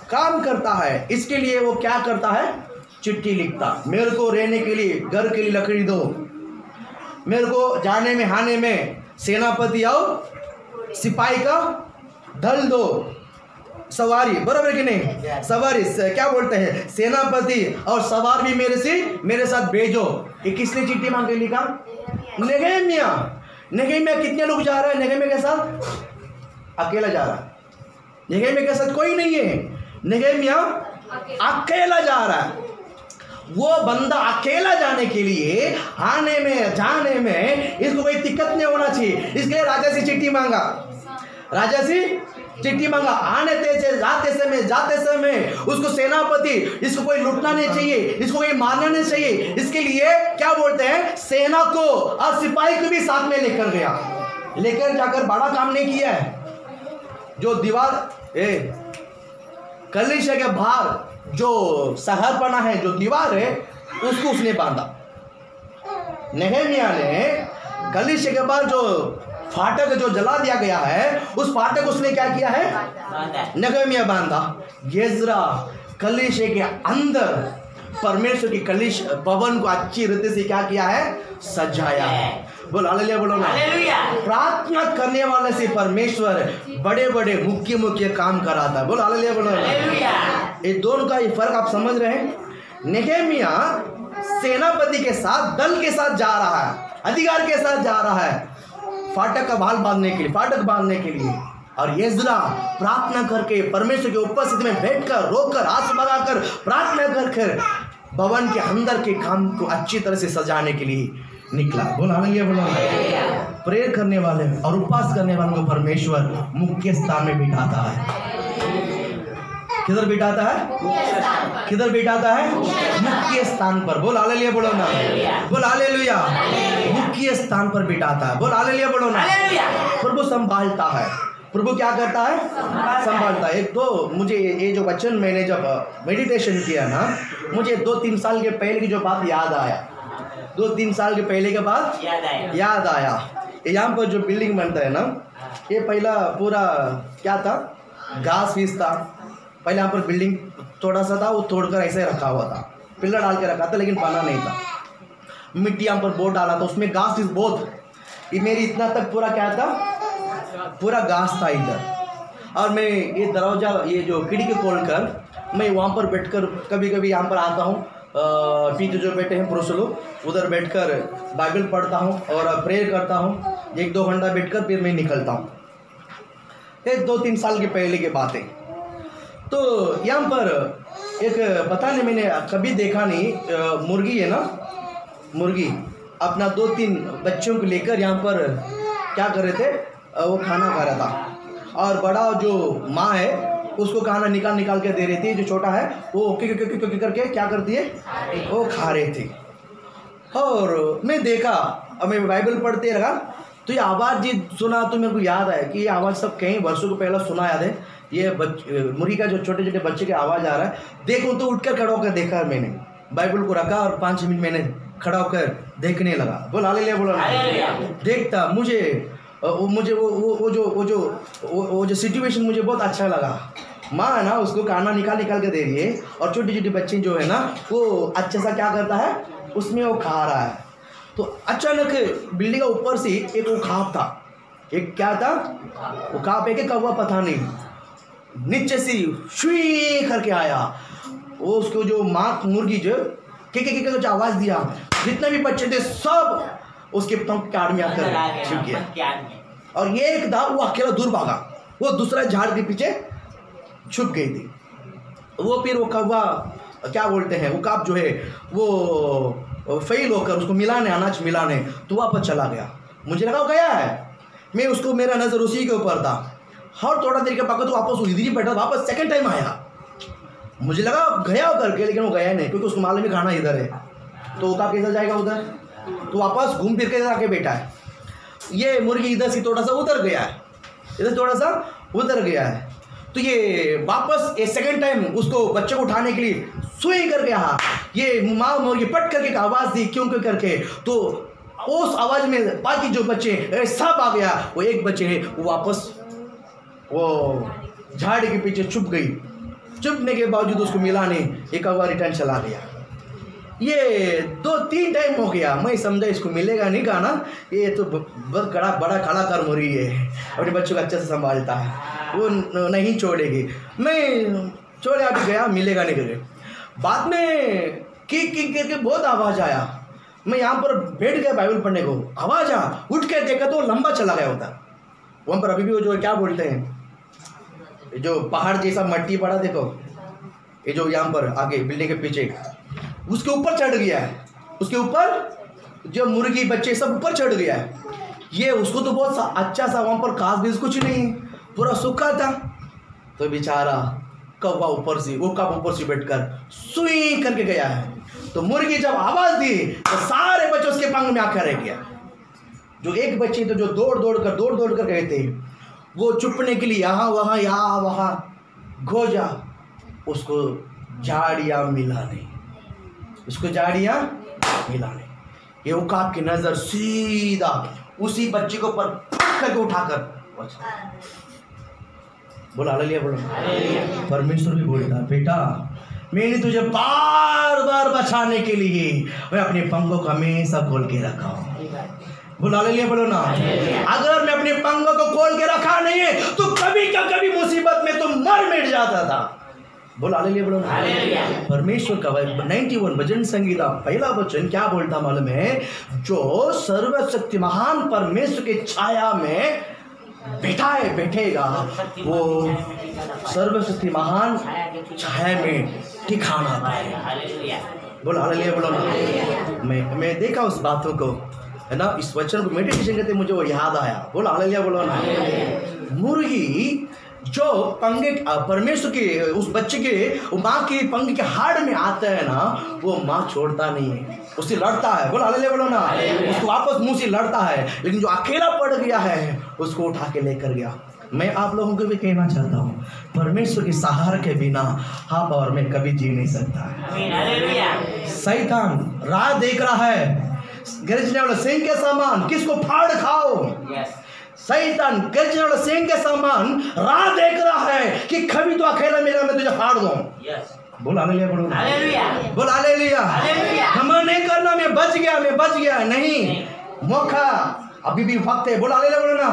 काम करता है। इसके लिए वो क्या करता है, चिट्ठी लिखता, मेरे को रहने के लिए घर के लिए लकड़ी दो, मेरे को जाने में आने में सेनापति और सिपाही का दल दो, सवारी, बराबर कि नहीं, सवारी क्या बोलते हैं, सेनापति और सवार भी मेरे साथ भेजो। ये किसने चिट्ठी मांग के लिखा, नेहम्याह कितने लोग जा रहे हैं नेहम्याह के साथ, अकेला जा रहा है, नेहम्याह के साथ कोई नहीं है, नेहम्याह अकेला जा रहा है। वो बंदा अकेला जाने के लिए आने में जाने में इसको कोई दिक्कत नहीं होना चाहिए, इसलिए राजा से चिट्ठी मांगा, राजा से चिट्ठी मांगा। आने से जाते समय उसको सेनापति, इसको कोई लूटना नहीं चाहिए, इसको कोई मारना नहीं चाहिए, इसके लिए क्या बोलते हैं, सेना को और सिपाही को भी साथ में लेकर गया। लेकर जाकर बड़ा काम नहीं किया है, जो दीवार कलीसिया के बाहर जो शहरपना है, जो दीवार है, उसको उसने बांधा। नेहम्याह ने कलीसिया के बाहर जो फाटक जो जला दिया गया है, उस फाटक उसने क्या किया है, नेहम्याह बांधा। यिज्रा कलीसिया के अंदर परमेश्वर की कलीस भवन को अच्छी रीति से क्या किया है, सजाया है। बोल हालेलुया, बोलो ना। प्रार्थना करने वाले से परमेश्वर बड़े बड़े मुख्य काम कराता है। बोल हालेलुया, बोलो ना। ये दोनों का ये फर्क आप समझ रहे हैं। नेहम्याह सेनापति के साथ, दल के साथ जा रहा है, अधिकार के साथ जा रहा है फाटक का भाल बांधने के लिए, फाटक बांधने के लिए, और यिज्रा प्रार्थना करके परमेश्वर की उपस्थिति में बैठकर, रोकर, हाथ लगाकर प्रार्थना कर भवन के अंदर के काम को अच्छी तरह से सजाने के लिए निकला। बोल हालेलुया, बोलो। प्रेयर करने वाले और उपवास करने वालों को परमेश्वर मुख्य स्थान में बिठाता है। किधर बिठाता है, किधर बिठाता है, मुख्य स्थान पर। बोल हालेलुया, बोलो ना। बोल हालेलुया, मुख्य स्थान पर बिठाता है। बोल हालेलुया, बोलो ना। प्रभु संभालता है, प्रभु क्या करता है? संभालता है। एक तो मुझे ये जो वचन मैंने जब मेडिटेशन किया ना, मुझे 2-3 साल के पहले की जो बात याद आया। 2-3 साल के पहले के बाद याद आया। यहाँ पर जो बिल्डिंग बनता है ना, ये पहला पूरा क्या था, घास फीस था। पहले यहाँ पर बिल्डिंग थोड़ा सा था, वो तोड़कर ऐसे रखा हुआ था, पिलर डाल के रखा था, लेकिन बना नहीं था। मिट्टी यहाँ पर बोर्ड डाला था, उसमें घास फीस बहुत, ये मेरी इतना तक पूरा क्या था, पूरा घास था इधर। और मैं ये दरवाजा, ये जो खिड़की खोलकर मैं वहाँ पर बैठकर कभी कभी यहाँ पर आता हूँ। पीछे जो बैठे हैं पुरुष लोग, उधर बैठकर बाइबल पढ़ता हूँ और प्रेयर करता हूँ। 1-2 घंटा बैठकर फिर मैं निकलता हूँ। ये 2-3 साल के पहले की बात है। तो यहाँ पर एक पता नहीं, मैंने कभी देखा नहीं, मुर्गी है ना, मुर्गी अपना 2-3 बच्चों को लेकर यहाँ पर क्या कर रहे थे, वो खाना खा रहा था। और बड़ा जो माँ है उसको खाना निकाल के दे रही थी, जो छोटा है वो करके क्या करती है, वो खा रही थी। और मैं देखा, अब मैं बाइबल पढ़ते रहा, तो ये आवाज़ जी सुना तो मेरे को याद आया कि ये आवाज़ सब कई वर्षों को पहले सुना याद है। ये मुर्गी का जो छोटे छोटे बच्चे की आवाज़ आ रहा है। देखो तो उठकर खड़ा होकर देखा, मैंने बाइबल को रखा और 5 मिनट मैंने खड़ा होकर देखने लगा। बोल हालेलुया, बोला देखता। मुझे वो जो सिचुएशन मुझे बहुत अच्छा लगा। माँ ना उसको खाना निकाल के दे रही है और छोटी छोटी बच्चे जो है ना, वो अच्छा सा क्या करता है, उसमें वो खा रहा है। तो अचानक बिल्डिंग का ऊपर से एक वो खाप था, एक क्या था, वो खाप है कि कौवा पता नहीं, नीचे से शुई करके आया। वो उसको जो माँ मुर्गी जो के आवाज़ दिया, जितने भी बच्चे थे सब उसके पंख काट में आकर छिप गया। और ये एक था, वो अकेला दूर भागा, वो दूसरा झाड़ के पीछे छुप गई थी। वो फिर वो कौवा क्या बोलते हैं, वो काप जो है वो फेल होकर उसको मिलाने, अनाज मिलाने, तो वापस चला गया। मुझे लगा वो गया है, मैं उसको, मेरा नज़र उसी के ऊपर था। हर थोड़ा देर के बाद तो वापस इधर ही बैठा, वापस सेकंड टाइम आया। मुझे लगा गया करके, लेकिन वो गया नहीं, क्योंकि उसको मालूम ही खाना इधर है, तो वो काप कैसे जाएगा उधर, तो वापस घूम फिर के आके बैठा है। ये मुर्गी इधर से थोड़ा सा उधर गया है, इधर थोड़ा सा उधर गया है। तो ये वापस ये सेकंड टाइम उसको बच्चे को उठाने के लिए सुई करके आया। ये माँ मुर्गी पट करके आवाज़ दी, क्यों करके, तो उस आवाज़ में बाकी जो बच्चे सब आ गया। वो एक बच्चे है वो वापस वो झाड़ी के पीछे छुप गई। छुपने के बावजूद उसको मिला नहीं, एक बार रिटर्न चला गया। ये 2-3 टाइम हो गया, मैं समझा इसको मिलेगा नहीं खाना, ये तो बहुत बड़ा कलाकार मुर्गी है, अपने बच्चों को अच्छे से संभालता है, वो नहीं छोड़ेगी। मैं छोड़े अभी गया, मिलेगा नहीं करके। बाद में किक करके बहुत आवाज़ आया। मैं यहाँ पर बैठ गया बाइबल पढ़ने को, आवाज़ आ, उठ के देखा तो लंबा चला गया होता। वहाँ पर अभी भी वो जो क्या बोलते हैं, जो पहाड़ जैसा मट्टी पड़ा देखो, ये जो यहाँ पर आगे बिल्डिंग के पीछे, उसके ऊपर चढ़ गया है। उसके ऊपर जो मुर्गी बच्चे सब ऊपर चढ़ गया है। ये उसको तो बहुत अच्छा सा वहाँ पर घास बीस कुछ नहीं, पूरा सूखा था। तो बेचारा कौवा ऊपर से, वो कब ऊपर से बैठकर सुई करके गया है। तो मुर्गी जब आवाज़ दी तो सारे बच्चे उसके पंख में आकर रह गया। जो एक बच्चे तो जो दौड़ दौड़ कर गए थे, वो छुपने के लिए यहाँ वहाँ खोजा, उसको झाड़ियाँ मिला नहीं, उसको झाड़ियाँ मिला नहीं। ये उकाब की नज़र सीधा उसी बच्चे को पर करके उठाकर बोला, हालेलुया बोलो। परमेश्वर भी बोलता, बेटा मैंने तुझे बार बार बचाने के लिए मैं अपने पंखों को हमेशा खोल के रखा हूँ। बोला हालेलुया बोलो ना। अगर मैं अपने पंखों को खोल के रखा नहीं है तो कभी का कभी मुसीबत में तो मर मिट जाता था। बोला हालेलुया बोलो ना। परमेश्वर का 91 भजन संगीता पहला वचन क्या बोलता मालूम है, जो सर्वशक्ति महान परमेश्वर की छाया में बैठेगा वो सर्वशक्ति महान छाया में ठिकाना पाएगा। बोला हालेलुया बोलो ना। मैं देखा उस बातों को, है ना, इस वचन को मेडिटेशन करते मुझे वो याद आया। बोला हालेलुया बोलो ना। मुर्गी जो पंगे परमेश्वर के उस बच्चे के माँ के पंख के हाड़ में आता है ना, वो माँ छोड़ता नहीं है, उससे लड़ता है। बोला हालेलुया बोलो ना। उसको वापस मुंह से लड़ता है, लेकिन जो अकेला पड़ गया है उसको उठा के लेकर गया। मैं आप लोगों को भी कहना चाहता हूँ, परमेश्वर के सहारे के बिना आप और मैं कभी जी नहीं सकता। शैतान राह देख रहा है गरजने वाले सिंह के समान, किसको फाड़ खाओ। शैतान गरजने वाले सिंह के समान राह देख रहा है कि कभी तो अकेला मेरा मैं तुझे फाड़ दूं। बोल हालेलुया, बोल हालेलुया। घमंड नहीं करना मैं बच गया नहीं, मौका अभी भी वक्त है। बोल हालेलुया, बोलो ना।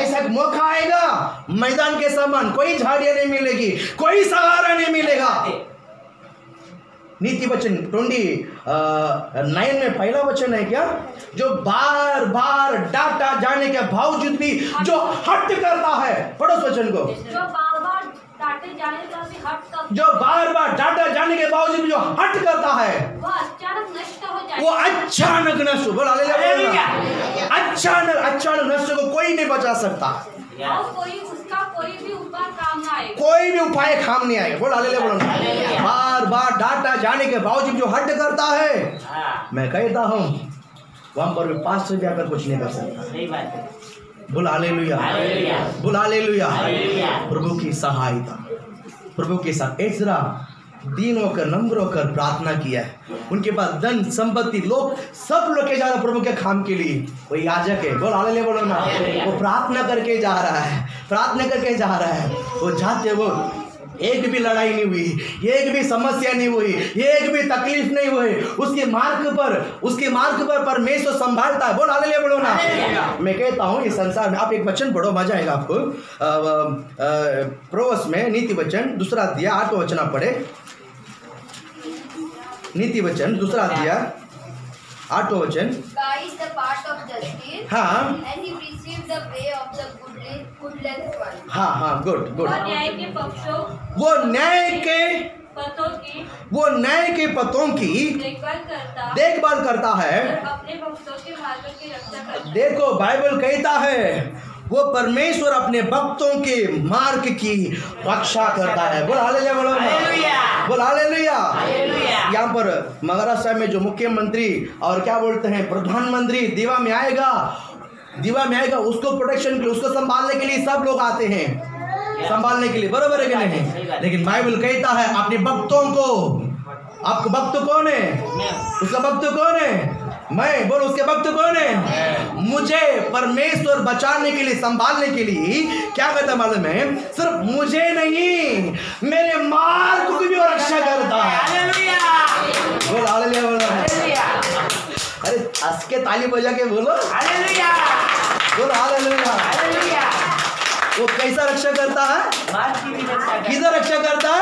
ऐसा मौका आएगा मैदान के समान, कोई झाड़ियां नहीं मिलेगी, कोई सहारा नहीं मिलेगा। नीति वचन 29 में पहला वचन है क्या, जो बार बार डांटा जाने के बावजूद भी जो हट करता है। पढ़ो उस वचन को। जो बार बार डांटा जाने के बावजूद जो हट करता है वो अचानक नष्ट हो जाएगा। वो अचानक नष्ट। बोल हालेलुया। अचानक नष्ट को कोई नहीं बचा सकता। उसका कोई भी उपाय काम ना आएगा। कोई भी उपाय काम नहीं आएगा। बोल हालेलुया, बोलो ना। बार बार डांटा जाने के बावजूद जो हट करता है, मैं कहता हूँ वहां पर भी 5 से भी आकर कुछ नहीं कर सकता। बोल हालेलुया, बोल हालेलुया। प्रभु की सहायता, प्रभु के साथ एजरा दीन होकर नम्र होकर प्रार्थना किया है। उनके पास धन संपत्ति लोग सब लोग के जा रहे प्रभु के काम के लिए। वो याजक है, बोल हालेलुया, बोलो ना। वो प्रार्थना करके जा रहा है, प्रार्थना करके जा रहा है। वो जाते वो एक भी लड़ाई नहीं हुई, एक भी समस्या नहीं हुई, एक भी तकलीफ नहीं हुई। उसके मार्ग पर परमेश्वर संभालता है। बोल हालेलुया, बोलो ना। मैं कहता हूँ इस संसार में, आप एक वचन पढ़ो, मजा आएगा आपको। प्रोवर्ब्स में नीति वचन 2 अध्याय 8 वचन आप पढ़े। नीति वचन 2 अध्याय 8 वचन। हाँ, हाँ, गुड। वो न्याय के पथों की देखभाल करता है, अपने भक्तों के मार्ग की रक्षा करता है। देखो बाइबल कहता है वो परमेश्वर अपने भक्तों के मार्ग की रक्षा करता है। बोल हालेलुया, बोलो ना। बोल हालेलुया। यहाँ पर महाराष्ट्र में जो मुख्यमंत्री और क्या बोलते हैं प्रधानमंत्री दीवा में आएगा, उसको प्रोटेक्शन के लिए, उसको संभालने के लिए सब लोग आते हैं, संभालने के लिए। बरोबर है कि नहीं? लेकिन बाइबल कहता है अपने भक्तों को, आपका भक्त कौन है? उसका भक्त कौन है? मैं। बोलो उसके भक्त कौन है? मुझे परमेश्वर बचाने के लिए, संभालने के लिए क्या करता मालूम है? सिर्फ मुझे नहीं, मेरे मार्ग की भी वो रक्षा करता है। बोलो हालेलुया, बोलो। अरे हंस के ताली बजा के बोलो हालेलुया, बोलो हालेलुया। वो कैसा रक्षा करता है? किधर रक्षा करता है?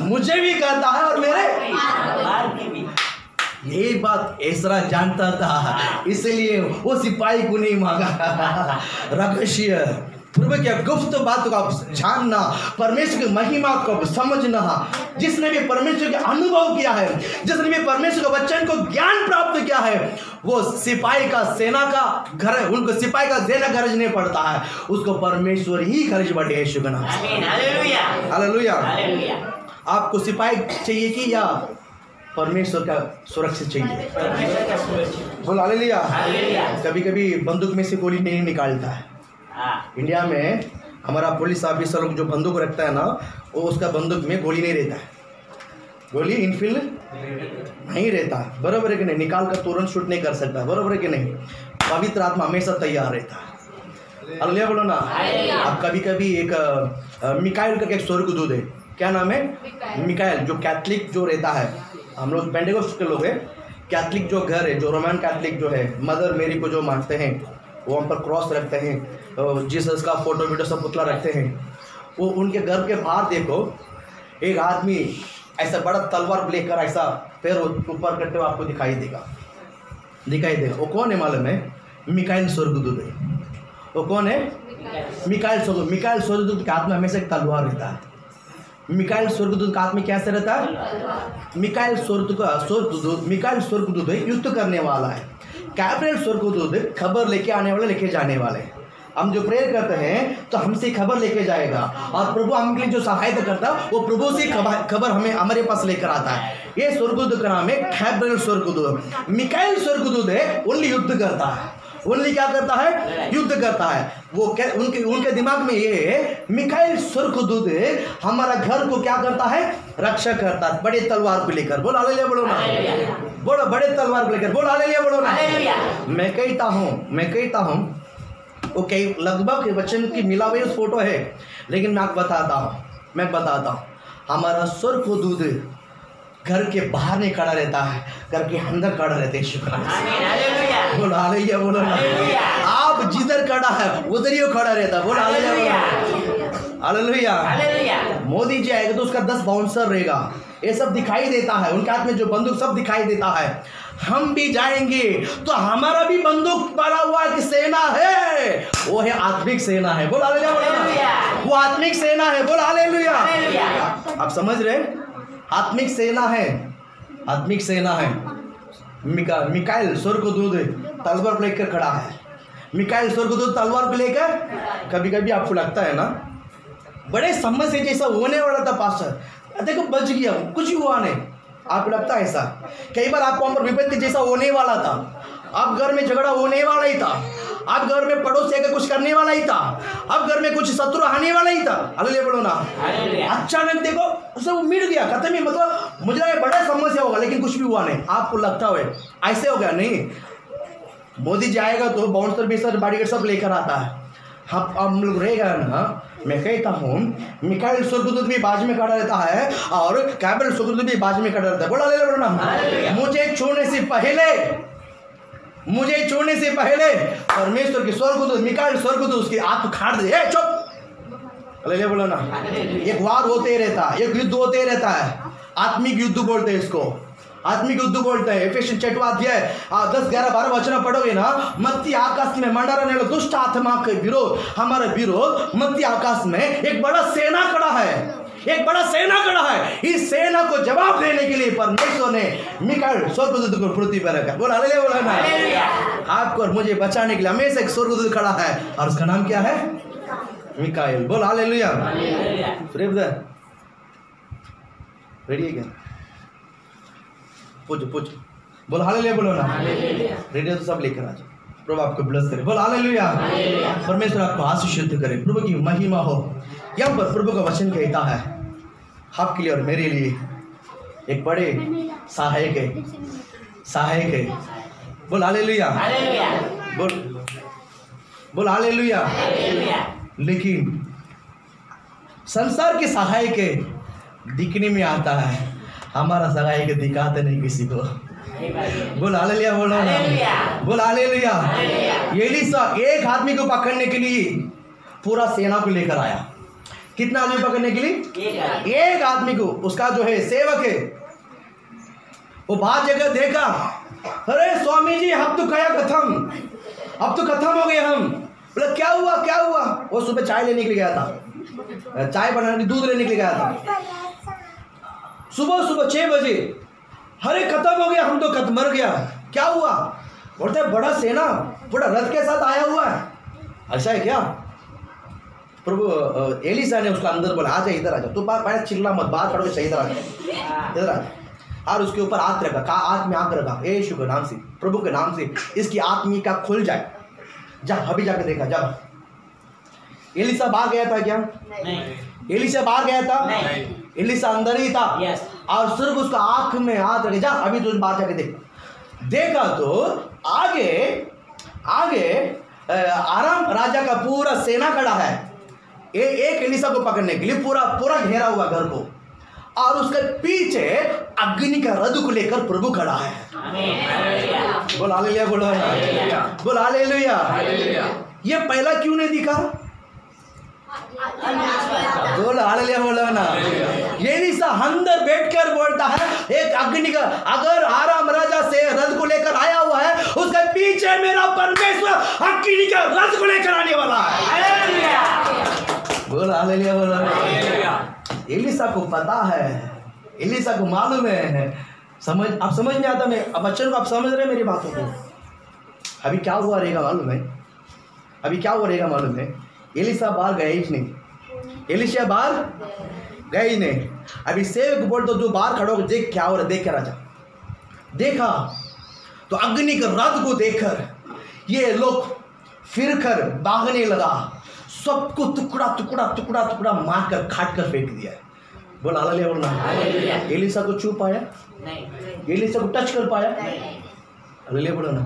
मुझे भी करता है और मेरे। यही बात एसरा जानता था, इसलिए वो सिपाही को नहीं मांगा। रहस्य प्रभु की गुप्त बात को आप जानना, परमेश्वर की महिमा को समझना। जिसने भी परमेश्वर का अनुभव किया है, जिसने भी परमेश्वर के वचन को ज्ञान प्राप्त किया है, वो सिपाही का सेना का घर, उनको सिपाही का सेना गरज नहीं पड़ता है, उसको परमेश्वर ही गरज पड़े है। शुक्र हालेलुया। आपको सिपाही चाहिए कि या परमेश्वर का सुरक्षित चाहिए? बोल हालेलुया। कभी कभी बंदूक में से गोली नहीं निकालता है। इंडिया में हमारा पुलिस ऑफिसर लोग जो बंदूक रखता है ना, वो उसका बंदूक में गोली नहीं रहता है, गोली इनफिल नहीं रहता। बराबर है कि नहीं? निकाल कर तुरंत शूट नहीं कर सकता। बराबर है कि नहीं? पवित्र आत्मा हमेशा तैयार रहता है। हालेलुया, बोलो ना। अब कभी कभी एक मिकाइल का एक स्वर्गदूत है, क्या नाम है? मिकाइल। जो कैथलिक जो रहता है, हम लोग पेंटेकोस्ट के लोग हैं, कैथलिक जो घर है, जो रोमन कैथलिक जो है, मदर मेरी को जो मानते हैं, वो हम पर क्रॉस रखते हैं, जीसस का फोटो वीडियो सब पुतला रखते हैं। वो उनके घर के बाहर देखो, एक आदमी ऐसा बड़ा तलवार लेकर ऐसा पैर ऊपर करते हुए आपको दिखाई देगा। वो कौन है मालूम है? मिकाइल स्वर्गदूत है। वो कौन है? मिकाइल स्वर्गदूत। मिकाइल स्वर्गदूत के हाथ में हमेशा एक तलवार रहता है। मिकाइल स्वर्गदूत का हाथ में कैसे रहता है? मिकाइल स्वर्गदूत युद्ध करने वाला है। गैब्रिएल स्वर्गदूत खबर लेके आने वाले, लेके जाने वाले। हम जो प्रेयर करते हैं तो हमसे खबर लेके जाएगा, और प्रभु हमके लिए जो सहायता करता है वो प्रभु से खबर हमें हमारे पास लेकर आता है। ये स्वर्गदूत का नाम है गैब्रिएल स्वर्गदूत। मिकाइल स्वर्गदूत है, ओनली युद्ध करता है। ओनली क्या करता है? युद्ध करता है। उनके दिमाग में ये है, मिकाएल सुर्खदूत हमारा घर को क्या करता है, रक्षा करता है, बड़े तलवार को लेकर। बोल हालेलुया बोलो ना, बोलो बड़े तलवार को लेकर, बोल हालेलुया बोलो ना। मैं कहता हूँ वो कई लगभग वचन की मिला हुई उस फोटो है, लेकिन मैं बताता हूँ हमारा सुर्खदूत घर के बाहर नहीं खड़ा रहता है, घर के अंदर खड़ा रहते हैं। शुक्र बोल हालेलुया बोलो ना। आप जिधर खड़ा है उधर ही खड़ा रहता है। बोल हालेलुया हालेलुया। मोदी जी आएगा तो उसका 10 बाउंसर रहेगा, ये सब दिखाई देता है, उनके हाथ में जो बंदूक सब दिखाई देता है। हम भी जाएंगे तो हमारा भी बंदूक पड़ा हुआ एक सेना है, वो है आत्मिक सेना है। बोल हालेलुया बोलो ना, वो आत्मिक सेना है। बोल हालेलुया। आप समझ रहे, आत्मिक सेना है। मिकाएल स्वर्गदूत तलवार लेकर खड़ा है। मिकाएल स्वर्गदूत तलवार को लेकर, कभी कभी आपको लगता है ना बड़े समस्या जैसा होने वाला था पास्टर, देखो बच गया, कुछ हुआ नहीं, आपको लगता है ऐसा? कई बार आपको पर विपत्ति जैसा होने वाला था, आप घर में झगड़ा होने वाला ही था, आप घर में पड़ोसी आकर कुछ करने वाला ही था, आप घर में कुछ शत्रु आने वाला ही था। हालेलुया बोलो ना। अचानक देखो सब मिट गया, खत्म ही, मतलब मुझे लगा बड़ा समस्या होगा, लेकिन कुछ भी हुआ नहीं। आपको लगता है ऐसे हो गया? नहीं, मोदी जाएगा तो बाउंसर बेसर बॉडीगार्ड सब लेकर आता है। हम लोग रहेगा ना, मैं कहता हूँ मिकाएल स्वर्गदूत भी बाज में खड़ा रहता है और गब्रिएल स्वर्गदूत भी बाज में खड़ा रहता है। बोला हालेलुया बोलो ना। मुझे छोड़ने से पहले परमेश्वर की स्वर्गदूत मिकाएल स्वर्गदूत उसकी आंख काट दे। चुप, हालेलुया बोलो ना। एक वार होते रहता है, एक युद्ध होते रहता है, आत्मिक युद्ध बोलते हैं इसको, आत्मिक युद्ध बोलते हैं। एफेसियन 6वां अध्याय 10, 11, 12 वचन पढ़ोगे ना, मध्य आकाश में मंडराने वाले दुष्ट आत्मा के विरोध, हमारा विरोध मध्य आकाश में एक बड़ा सेना खड़ा है, एक बड़ा सेना खड़ा है। इस सेना को जवाब देने के लिए परमेश्वर ने मिकाएल स्वर्गदूत को पृथ्वी पर रखा। बोल हालेलुया बोलो ना। आपको और मुझे बचाने के लिए हमेशा एक स्वर्गदूत खड़ा है और उसका नाम क्या है? मिकाएल। बोल हालेलुया। रेडी है क्या? पूछ बोल हालेलुया बोलो ना। रेडियो तो सब लेकर आ जाओ। प्रभु आपको ब्लेस करे। बोल हालेलुया। परमेश्वर आपको आशीषित करे, प्रभु की महिमा हो। यहाँ पर प्रभु का वचन कहता है आपके लिए और मेरे लिए एक बड़े सहायक है। बोल हालेलुया। बोल हालेलुया। लेकिन संसार के सहायक दिखने में आता है, हमारा सहायक दिखाते नहीं किसी को। बोल हालेलुया बोलो ना। बोल हालेलुया। एलीशा एक आदमी को पकड़ने के लिए पूरा सेना को लेकर आया। कितना आदमी पकड़ने के लिए? एक आदमी को। उसका जो है सेवक है, वो बाहर जगह देखा, अरे स्वामी जी अब तो क्या खत्म हो गए हम। बोला क्या हुआ? वो सुबह चाय लेने के लिए गया था, चाय बनाने दूध लेने के लिए गया था, सुबह 6 बजे। अरे खत्म हो गया, हम तो मर गया। क्या हुआ? बोलते बड़ा सेना बड़ा रथ के साथ आया हुआ है। ऐसा है क्या? प्रभु एलीशा ने उसका अंदर बोला, आजा इधर आजा, तू बाहर चिल्ला मत, बात करोगे सही, इधर आ। और उसके ऊपर हाथ रखा, हाथ में आंख रखा, यीशु के नाम से, प्रभु के नाम से इसकी आत्मी का खुल जाए। जा अभी जाके देखा। जब एलीशा बाहर गया था क्या? नहीं। एलीशा बाहर गया था? नहीं। एलीशा अंदर ही था। और सिर्फ उसका आंख में हाथ रखे, जा अभी तुझे बाहर जाके देखा तो आगे आराम राजा का पूरा सेना खड़ा है, एक एलीशा को पकड़ने के लिए पूरा घेरा हुआ घर को, और उसके पीछे अग्नि का रथ को लेकर प्रभु खड़ा है। बोल हालेलुया बोलो। बोल हालेलुया। ये पहला क्यों नहीं दिखा? बोल हालेलुया बोलो ना। एलीशा अंदर बैठकर बोलता है, एक अग्नि का, अगर आराम राजा से रथ को लेकर आया हुआ है, उसके पीछे मेरा परमेश्वर अग्नि का रथ को लेकर आने वाला है। बोल हालेलुया बोलो। एलीशा को पता है, एलीशा को मालूम है। आप समझ नहीं आता, मैं अब बच्चों को आप समझ रहे मेरी बातों को। अभी क्या हुआ रहेगा मालूम है? एलीशा बाहर गए ही नहीं। अभी सेवक बोल तो जो बाहर खड़ा हो, देख क्या हो रहा है, देख क्या राजा। देखा तो अग्नि के रथ को देखकर ये लोग फिर कर भागने लगा, सबको टुकड़ा टुकड़ा टुकड़ा टुकड़ा मार कर काट कर फेंक दिया। बोल हालेलुया बोलना। एलिशा को छू पाया नहीं, एलिशा को टच कर पाया नहीं। हालेलुया बोलना।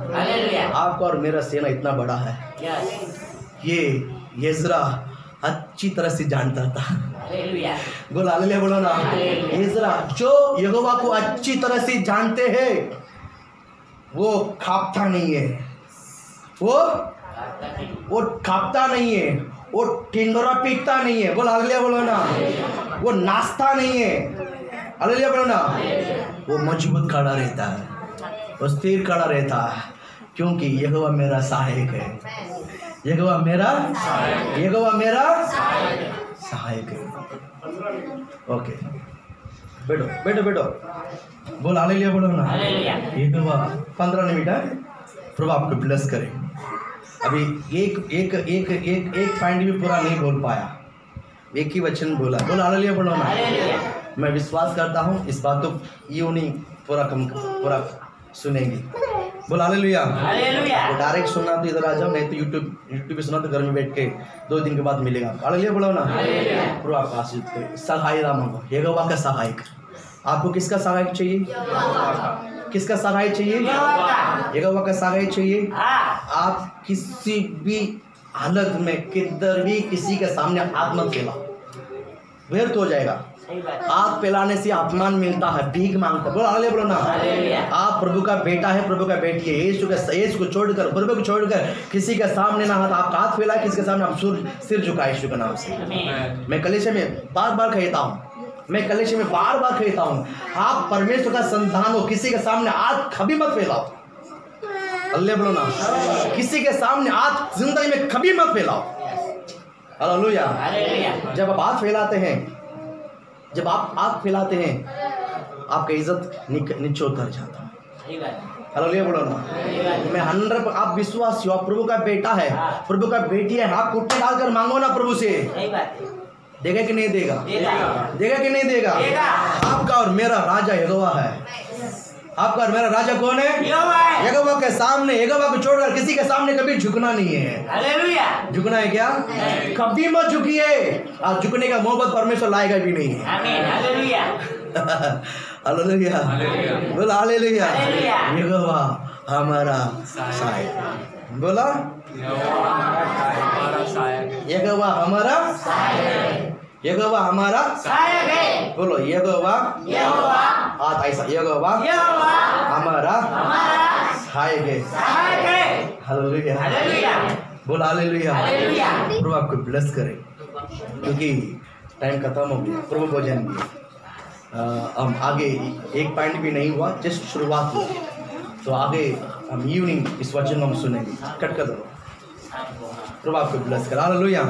आपका और मेरा सेना इतना बड़ा है, ये यजरा अच्छी तरह से जानता था। बोल हालेलुया बोलो ना। यजरा जो यहोवा को अच्छी तरह से जानते हैं वो कांपता नहीं है, वो कांपता नहीं है, वो टिंडोरा पीटता नहीं है। बोल हालेलुया बोलो ना। वो नाचता नहीं है। हालेलुया बोलो ना। वो मजबूत खड़ा रहता है, वो स्थिर खड़ा रहता है, क्योंकि यहोवा मेरा सहायक है। यहोवा मेरा सहायक है। ओके, बैठो बैठो बैठो। बोल हालेलुया बोलो ना। यहोवा 15 मिनट है, प्रभु आपको ब्लेस करे। अभी एक एक एक एक एक पॉइंट भी पूरा नहीं बोल पाया, एक ही वचन बोला। बोल हालेलुया बोलो ना। मैं विश्वास करता हूँ इस बात को यूं नहीं पूरा सुनेंगे। बोल हालेलुया। तो डायरेक्ट सुनना तो इधर आ जाओ, नहीं तो यूट्यूब पे सुना तो घर में बैठ के 2 दिन के बाद मिलेगा। हालेलुया बोलो ना। प्रभु आप आशीष करे। सहायता मांगो, यहोवा का सहायक। आपको किसका सहायक चाहिए? किसका सहायक चाहिए? यहोवा का सहायक चाहिए। आप किसी भी हालत में किधर भी किसी के सामने हाथ मत फैलाओ, व्यर्थ हो जाएगा। हाथ फैलाने से अपमान मिलता है, भीख मांगता। बोलो हालेलुया बोलो ना। आप प्रभु का बेटा है, प्रभु का बेटी है। यीशु को छोड़कर, प्रभु को छोड़कर किसी के सामने ना हाथ आप फैलाए, किसके सामने आप सिर झुकाए यीशु के नाम से। मैं कलीसिया में बार बार कहता हूँ, आप परमेश्वर का संतान हो, किसी के सामने हाथ कभी मत फैलाओ। हालेलुया बोलो ना। किसी के सामने हाथ जिंदगी में कभी मत फैलाओ। हालेलुया। जब आप हाथ फैलाते हैं, आपका इज्जत नीचे उतर जाता है। हालेलुया बोलो ना। मैं 100 आप विश्वास हो, आप प्रभु का बेटा है, प्रभु का बेटी है। आप घुटने डालकर मांगो ना प्रभु से, देगा कि नहीं देगा? देगा कि नहीं देगा? आपका और मेरा राजा यहोवा है। आपका और मेरा राजा कौन है? यहोवा के सामने, यहोवा को छोड़कर किसी के सामने कभी झुकना नहीं है। हालेलुया। झुकना है क्या? कभी मत झुकिए। आप झुकने का मोहब्बत परमेश्वर लाएगा भी नहीं है। हालेलुया। बोला हालेलुया। यहोवा हमारा सहायक। बोला यहोवा हमारा यहोवा हमारा सहायक है। बोलो यहोवा हाथ ऐसा, यहोवा हमारा सहायक है। हालेलुया। बोलो हालेलुया। प्रभु आपको ब्लेस करे, क्योंकि टाइम खत्म हो गया। प्रभु भोजन हम आगे एक पॉइंट भी नहीं हुआ, जस्ट शुरुआत हुई। तो आगे हम इवनिंग इस वचन को हम सुनेंगे। कट कर दो। प्रभु आपको ब्लेस करे। हालेलुया।